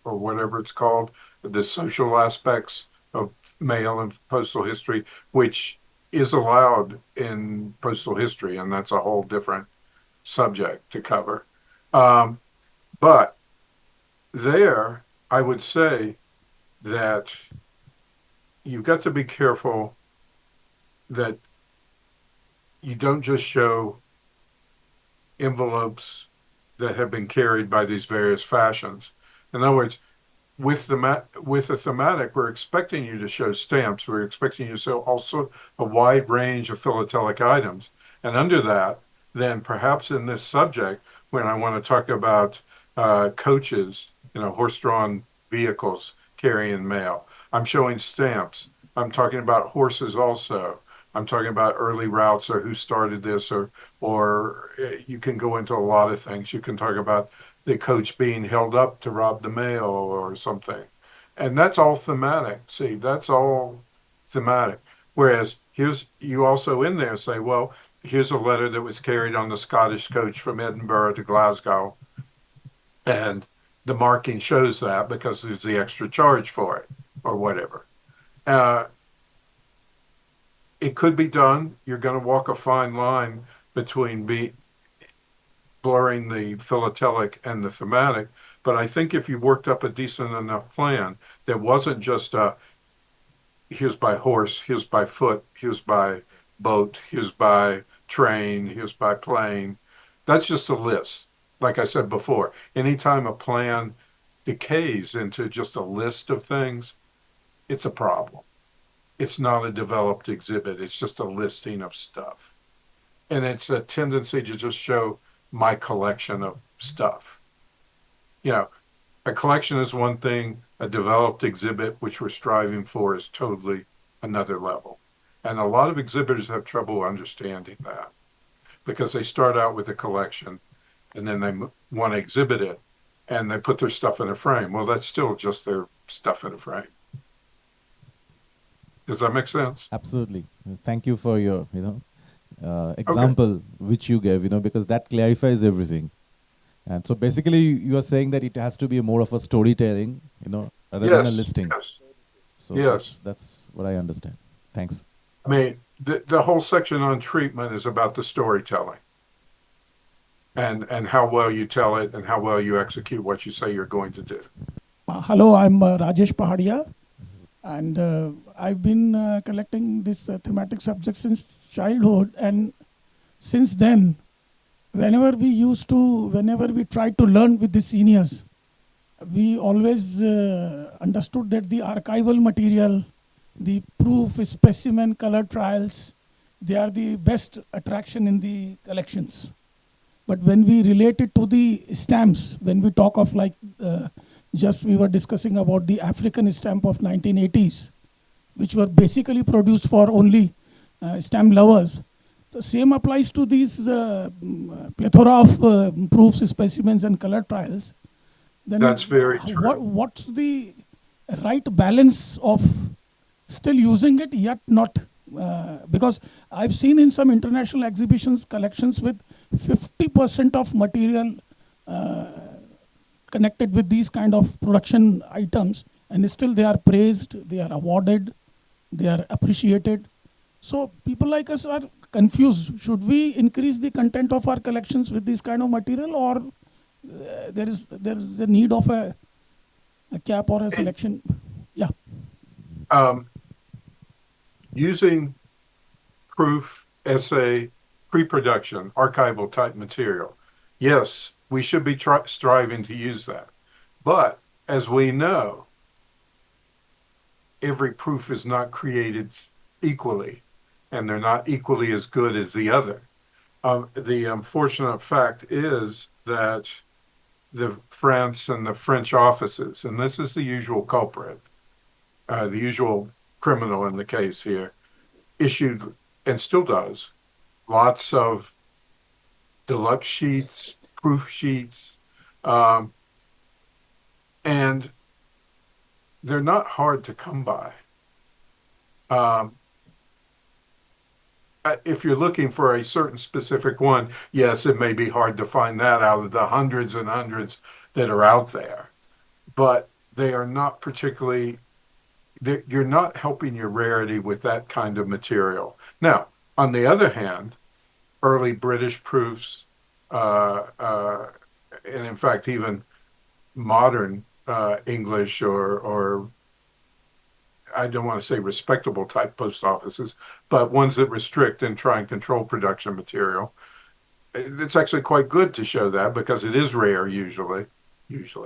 or whatever it's called, the social aspects of mail and postal history, which is allowed in postal history, and that's a whole different subject to cover. But there, I would say that you've got to be careful that you don't just show envelopes that have been carried by these various fashions. In other words, with the thematic, we're expecting you to show stamps. We're expecting you to show also a wide range of philatelic items. And under that, then perhaps in this subject, when I want to talk about coaches horse-drawn vehicles carrying mail. I'm showing stamps. I'm talking about horses also. I'm talking about early routes or who started this, or you can go into a lot of things. You can talk about the coach being held up to rob the mail or something. And that's all thematic. See, that's all thematic. Whereas you also in there say, well, here's a letter that was carried on the Scottish coach from Edinburgh to Glasgow, and the marking shows that because there's the extra charge for it or whatever. Uh, it could be done. You're going to walk a fine line between blurring the philatelic and the thematic. But I think if you worked up a decent enough plan that wasn't just here's by horse, here's by foot, here's by boat, here's by train, here's by plane, that's just a list. Like I said before, anytime a plan decays into just a list of things, it's a problem. It's not a developed exhibit, it's just a listing of stuff. And it's a tendency to just show my collection of stuff. You know, a collection is one thing, a developed exhibit, which we're striving for, is totally another level. And a lot of exhibitors have trouble understanding that because they start out with a collection and then they want to exhibit it and they put their stuff in a frame. Well, that's still just their stuff in a frame. Does that make sense? Absolutely. Thank you for your, example which you gave, because that clarifies everything. And so basically you are saying that it has to be more of a storytelling, rather than a listing. Yes. So Yes. that's what I understand. Thanks. I mean, the whole section on treatment is about the storytelling and how well you tell it and how well you execute what you say you're going to do. Hello, I'm Rajesh Pahadia, and I've been collecting this thematic subject since childhood, and since then, whenever we tried to learn with the seniors, we always understood that the archival material, the proof, specimen, color trials, they are the best attraction in the collections. But when we relate it to the stamps, when we talk of just we were discussing about the African stamp of 1980s, which were basically produced for only stamp lovers. The same applies to these plethora of proofs, specimens, and color trials. Then That's very true. what's the right balance of still using it yet not? Because I've seen in some international exhibitions collections with 50% of material connected with these kind of production items, and still they are praised, they are awarded, they are appreciated. So people like us are confused. Should we increase the content of our collections with this kind of material, or there is the need of a cap or a selection? Yeah. Using proof, essay, pre-production, archival type material. Yes, we should be striving to use that. But as we know, every proof is not created equally, and they're not equally as good as the other. The unfortunate fact is that the France and the French offices, and this is the usual culprit, the usual criminal in the case here, issued and still does lots of deluxe sheets, proof sheets, and they're not hard to come by. If you're looking for a certain specific one, yes, it may be hard to find that out of the hundreds and hundreds that are out there, but they are not particularly, you're not helping your rarity with that kind of material. Now, on the other hand, early British proofs, and in fact, even modern English or I don't want to say respectable type post offices, but ones that restrict and try and control production material. It's actually quite good to show that because it is rare usually. It's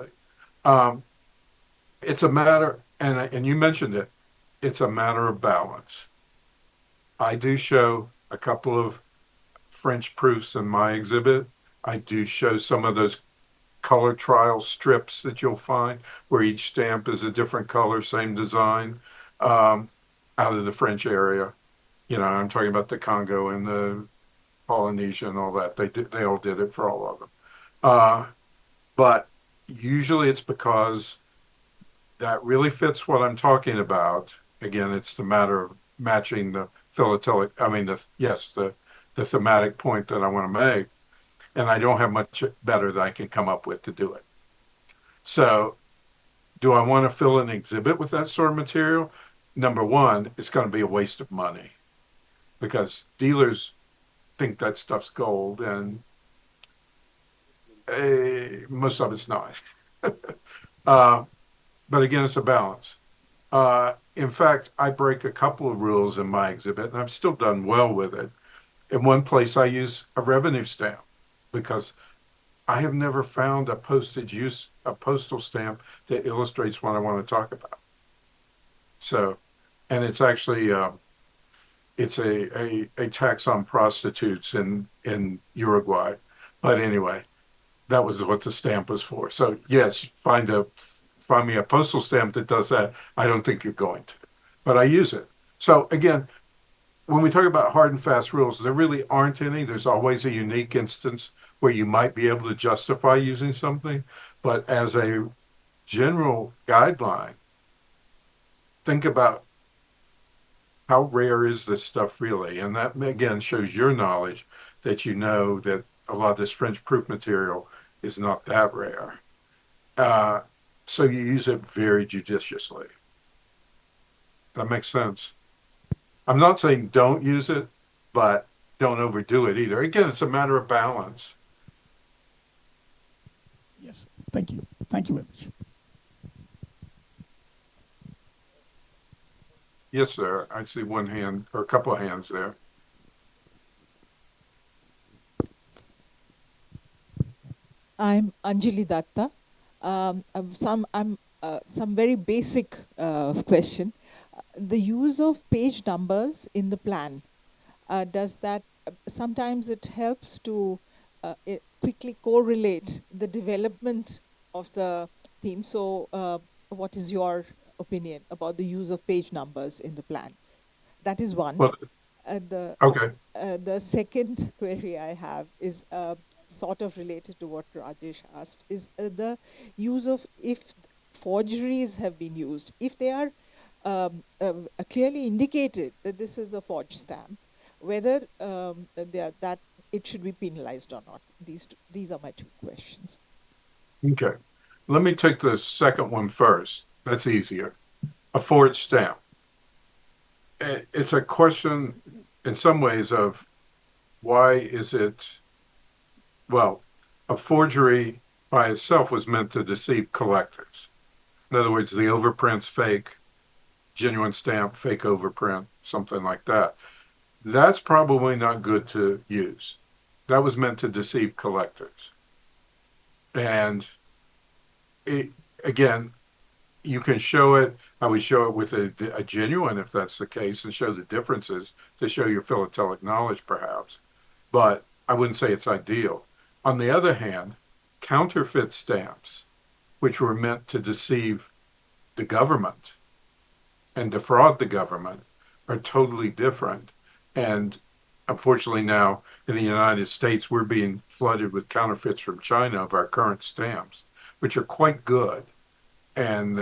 a matter, and you mentioned it, it's a matter of balance. I do show a couple of French proofs in my exhibit. I do show some of those color trial strips that you'll find where each stamp is a different color, same design, out of the French area. I'm talking about the Congo and the Polynesia and all that. They all did it for all of them. But usually it's because that really fits what I'm talking about. Again, it's the matter of matching the philatelic, I mean, the thematic point that I want to make. And I don't have much better that I can come up with to do it. So, do I want to fill an exhibit with that sort of material? Number one, it's going to be a waste of money because dealers think that stuff's gold, and most of it's not. uh, but again, it's a balance. In fact, I break a couple of rules in my exhibit, and I've still done well with it. In one place, I use a revenue stamp because I have never found a postal stamp that illustrates what I want to talk about. So, and it's actually it's a tax on prostitutes in Uruguay. But anyway, that was what the stamp was for. So yes, find me a postal stamp that does that. I don't think you're going to, but I use it. So again, when we talk about hard and fast rules, there really aren't any. There's always a unique instance where you might be able to justify using something, but as a general guideline, think about how rare is this stuff really? And that again shows your knowledge that you know that a lot of this French proof material is not that rare. Uh, so you use it very judiciously. That makes sense. I'm not saying don't use it, but don't overdo it either. Again, it's a matter of balance. Yes, thank you. Thank you very much. Yes, sir. I see one hand or a couple of hands there. I'm Anjali Datta. Some very basic question. The use of page numbers in the plan, does that sometimes it helps to quickly correlate the development of the theme. So, what is your opinion about the use of page numbers in the plan? That is one. Well, The okay. the second query I have is sort of related to what Rajesh asked, is the use of, if forgeries have been used, if they are clearly indicated that this is a forged stamp, whether that it should be penalized or not. These are my two questions. Okay. Let me take the second one first. That's easier. A forged stamp. It's a question in some ways of why is it, well, a forgery by itself was meant to deceive collectors. In other words, the overprint's fake, genuine stamp, fake overprint, something like that. That's probably not good to use. That was meant to deceive collectors. And again, you can show it. I would show it with a genuine, if that's the case, and show the differences to show your philatelic knowledge, perhaps. But I wouldn't say it's ideal. On the other hand, counterfeit stamps, which were meant to deceive the government and defraud the government, are totally different. And unfortunately, now in the United States, we're being flooded with counterfeits from China of our current stamps, which are quite good. And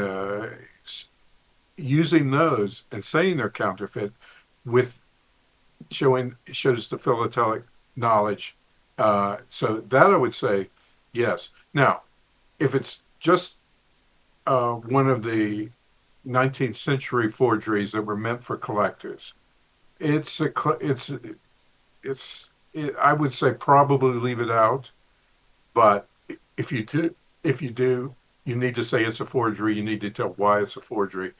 using those and saying they're counterfeit with shows the philatelic knowledge. So that I would say yes. Now, if it's just one of the 19th century forgeries that were meant for collectors, I would say probably leave it out. But if you do, you need to say it's a forgery. You need to tell why it's a forgery,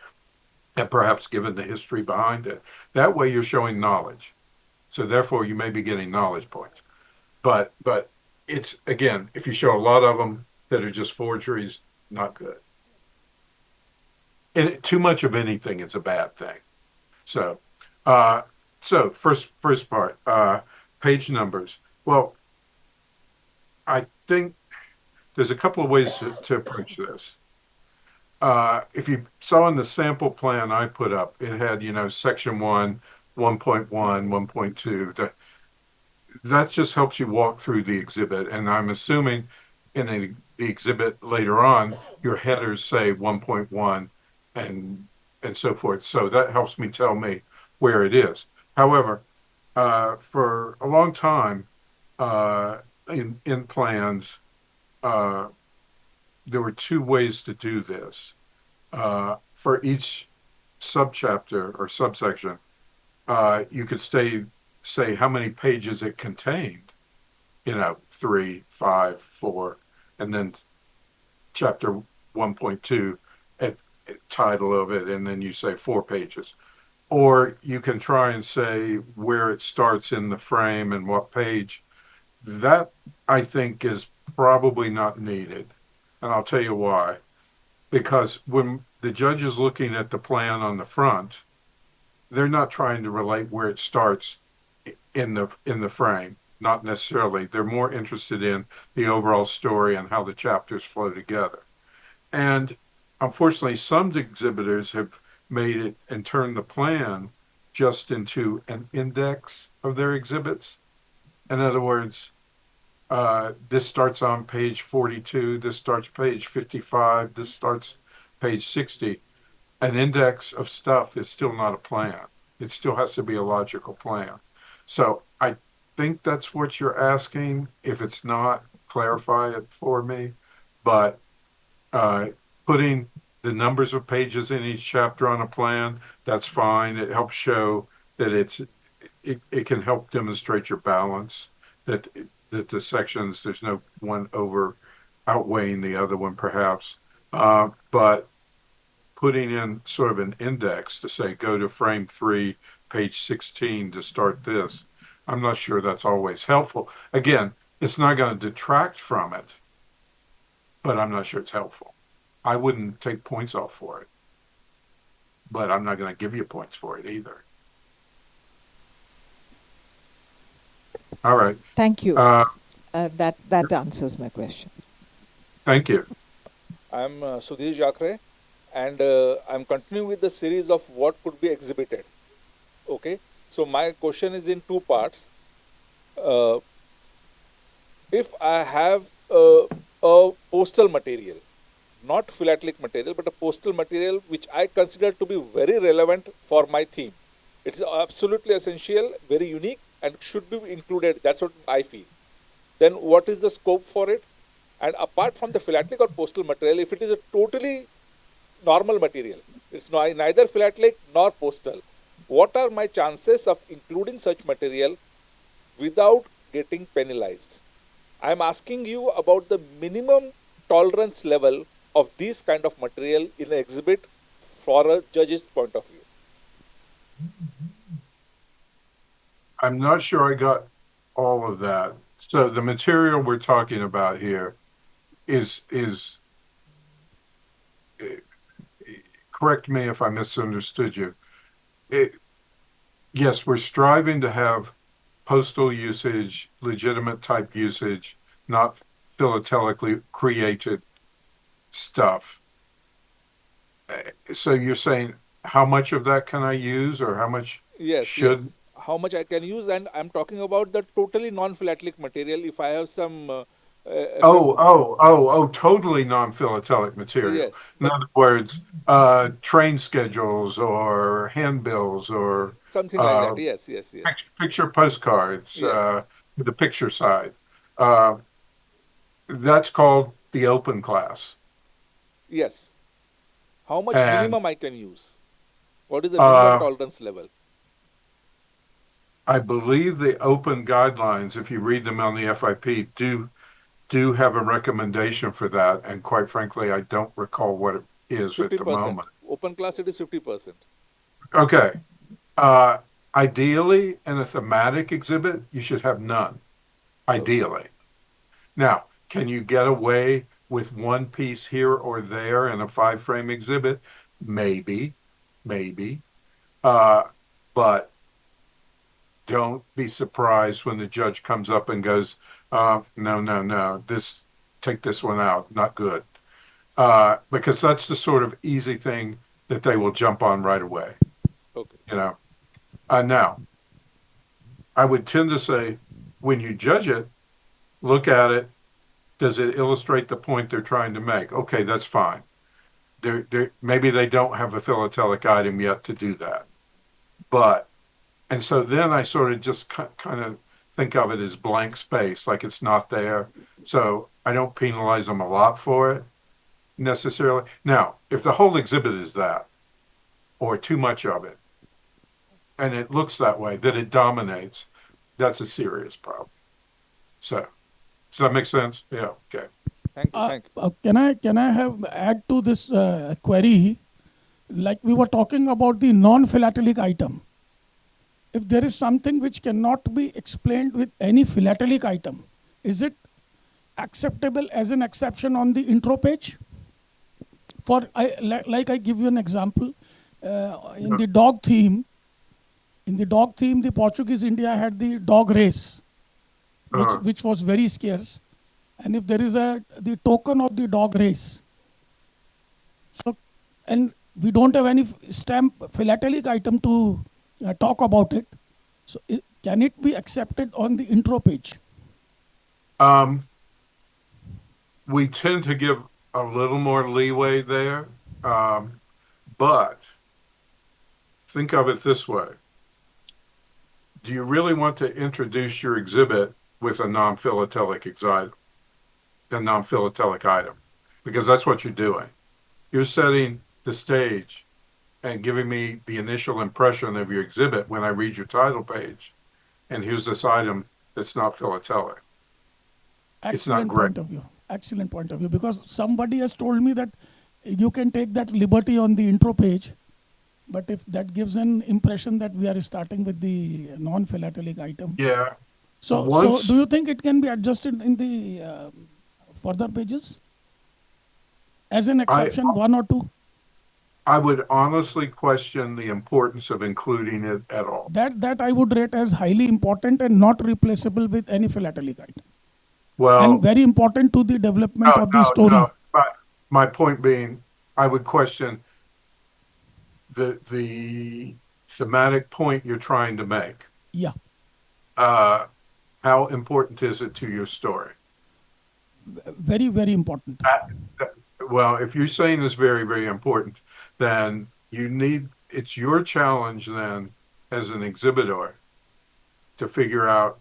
and perhaps given the history behind it. That way, you're showing knowledge. So therefore, you may be getting knowledge points. But it's again, if you show a lot of them that are just forgeries, not good. And too much of anything is a bad thing. So, uh, first part, page numbers. Well, I think there's a couple of ways to approach this. If you saw in the sample plan I put up, it had, section 1, 1.1, 1.2. That just helps you walk through the exhibit. And I'm assuming the exhibit later on, your headers say 1.1 and so forth. So that helps me tell me where it is. However, for a long time, in plans, uh, there were two ways to do this. For each subchapter or subsection, you could say how many pages it contained, 3, 5, 4, and then chapter 1.2 at title of it, and then you say 4 pages. Or you can try and say where it starts in the frame and what page. That, I think, is probably not needed. And I'll tell you why. Because when the judge is looking at the plan on the front, they're not trying to relate where it starts in the frame. Not necessarily. They're more interested in the overall story and how the chapters flow together. And unfortunately, some exhibitors have made it and turned the plan just into an index of their exhibits. In other words, this starts on page 42, this starts page 55, this starts page 60. An index of stuff is still not a plan. It still has to be a logical plan. So I think that's what you're asking. If it's not, clarify it for me. But uh, putting the numbers of pages in each chapter on a plan, that's fine. It helps show that it can help demonstrate your balance, that the sections, there's no one outweighing the other one perhaps. But putting in sort of an index to say go to frame 3, page 16 to start this, I'm not sure that's always helpful. Again, it's not going to detract from it, but I'm not sure it's helpful. I wouldn't take points off for it, but I'm not going to give you points for it either. All right. Thank you. That answers my question. Thank you. I'm Sudhir Jacre, and I'm continuing with the series of what could be exhibited. Okay, so my question is in two parts. Uh, if I have a postal material, not philatelic material, but a postal material which I consider to be very relevant for my theme, it's absolutely essential, very unique, and should be included. That's what I feel. Then what is the scope for it? And apart from the philatelic or postal material, if it is a totally normal material, it's neither philatelic nor postal, what are my chances of including such material without getting penalized? I am asking you about the minimum tolerance level of this kind of material in an exhibit for a judge's point of view. I'm not sure I got all of that. So the material we're talking about here is correct me if I misunderstood you. Yes, we're striving to have postal usage, legitimate type usage, not philatelically created stuff. So you're saying how much of that can I use, or how much Yes, should? yes. How much I can use, and I'm talking about the totally non-philatelic material. If I have some, Totally non-philatelic material. yes, In but other words, train schedules or handbills or something like uh, that. Yes, yes, yes, picture postcards, yes, the picture side. Uh, that's called the open class. yes. How much And minimum I can use? What is the minimum uh, tolerance level? I believe the open guidelines, if you read them on the FIP, do have a recommendation for that. And quite frankly, I don't recall what it is at the 50%. moment. Open class, it is 50%. Okay. Uh, Ideally, in a thematic exhibit, you should have none. Okay. Ideally. Now, can you get away with one piece here or there in a 5-frame exhibit? Maybe, maybe. Uh, but don't be surprised when the judge comes up and goes, no, no, no. take this one out, not good. Because that's the sort of easy thing that they will jump on right away. Okay. Now, I would tend to say, when you judge it, look at it. Does it illustrate the point they're trying to make? Okay, that's fine. Maybe they don't have a philatelic item yet to do that. And so then I sort of just kind of think of it as blank space, like it's not there. So I don't penalize them a lot for it necessarily. Now, if the whole exhibit is that, or too much of it, and it looks that way, that it dominates, that's a serious problem. So, does that make sense? Yeah, okay. Thank you. Thank you. Can I have add to this query? Like we were talking about the non-philatelic item. If there is something which cannot be explained with any philatelic item, is it acceptable as an exception on the intro page? Like I give you an example, in the dog theme, the Portuguese India had the dog race, which was very scarce. And if there is the token of the dog race, so, and we don't have any stamp philatelic item to talk about it, so can it be accepted on the intro page? We tend to give a little more leeway there, but think of it this way. Do you really want to introduce your exhibit with a non-philatelic item? Because that's what you're doing. You're setting the stage and giving me the initial impression of your exhibit when I read your title page. And here's this item that's not philatelic. It's not great. Excellent point of view. Because somebody has told me that you can take that liberty on the intro page, but if that gives an impression that we are starting with the non-philatelic item. Yeah. So do you think it can be adjusted in the further pages? As an exception, one or two? I would honestly question the importance of including it at all. That I would rate as highly important and not replaceable with any philatelic item. Well, and very important to the development of the story. No. But my point being, I would question the thematic point you're trying to make. Yeah. How important is it to your story? Very, very important. Well, if you're saying it's very, very important, then it's your challenge then as an exhibitor to figure out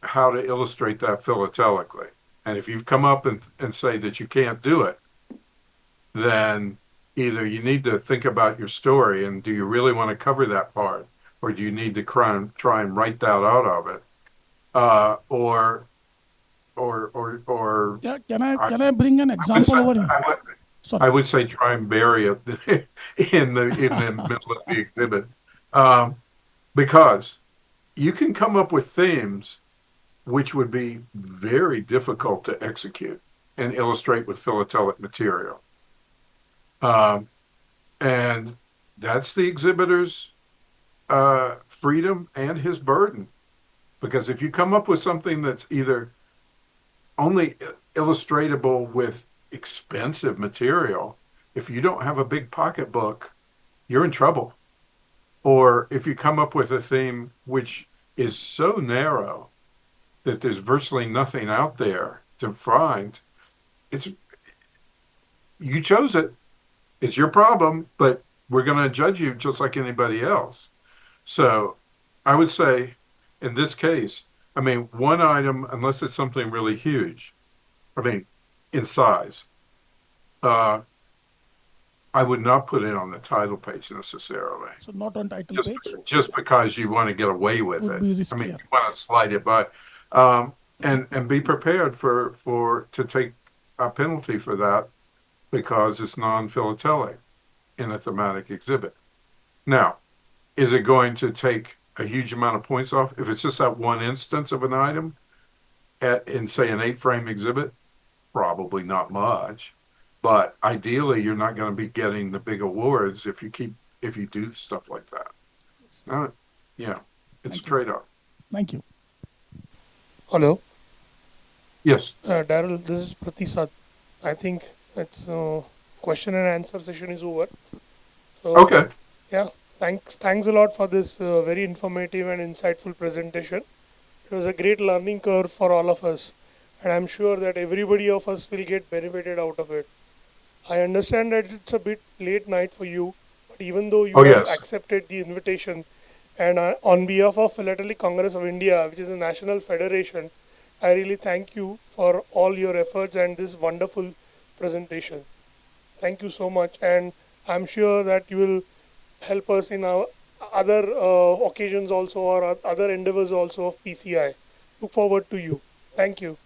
how to illustrate that philatelically. And if you've come up and say that you can't do it, then either you need to think about your story and do you really want to cover that part, or do you need to try and write that out of it, or yeah, can I bring an example over here? I would say try and bury it in the middle of the exhibit, because you can come up with themes which would be very difficult to execute and illustrate with philatelic material. And that's the exhibitor's freedom and his burden. Because if you come up with something that's either only illustratable with expensive material, if you don't have a big pocketbook, you're in trouble. Or if you come up with a theme which is so narrow that there's virtually nothing out there to find, you chose it. It's your problem, but we're going to judge you just like anybody else. So I would say in this case, one item, unless it's something really huge, in size, I would not put it on the title page necessarily. So not on title page? Just because you want to get away with it. Be you want to slide it by. And be prepared to take a penalty for that because it's non-philatelic in a thematic exhibit. Now, is it going to take a huge amount of points off? If it's just that one instance of an item in, say, an 8-frame exhibit, probably not much. But ideally, you're not going to be getting the big awards if you do stuff like that. It's a trade-off. Thank you. Hello. Yes. Darrell, this is Pratisad. I think it's question and answer session is over. So Okay. yeah, thanks a lot for this very informative and insightful presentation. It was a great learning curve for all of us, and I'm sure that everybody of us will get benefited out of it. I understand that it's a bit late night for you, but even though you Oh, have yes. accepted the invitation, and on behalf of Philatelic Congress of India, which is a national federation, I really thank you for all your efforts and this wonderful presentation. Thank you so much, and I'm sure that you will help us in our other occasions also, or other endeavors also of PCI. Look forward to you. Thank you.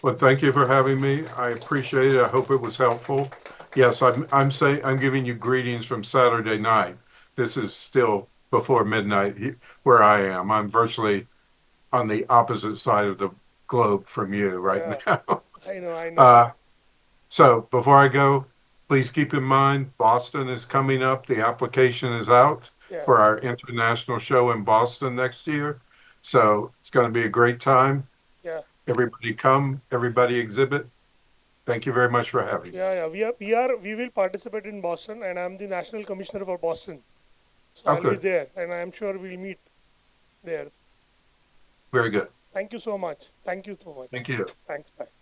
Well, thank you for having me. I appreciate it. I hope it was helpful. Yes, I'm giving you greetings from Saturday night. This is still before midnight where I am. I'm virtually on the opposite side of the globe from you right Yeah, now. I know. Uh, so before I go, please keep in mind Boston is coming up. The application is out Yeah, for our international show in Boston next year. So it's going to be a great time. yeah, Everybody come, everybody exhibit. Thank you very much for having me. yeah. We will participate in Boston, and I'm the national commissioner for Boston, so I'll be Okay, there, and I'm sure we'll meet there. very good. Thank you so much. Thank you so much. Thank you. Thanks. Bye.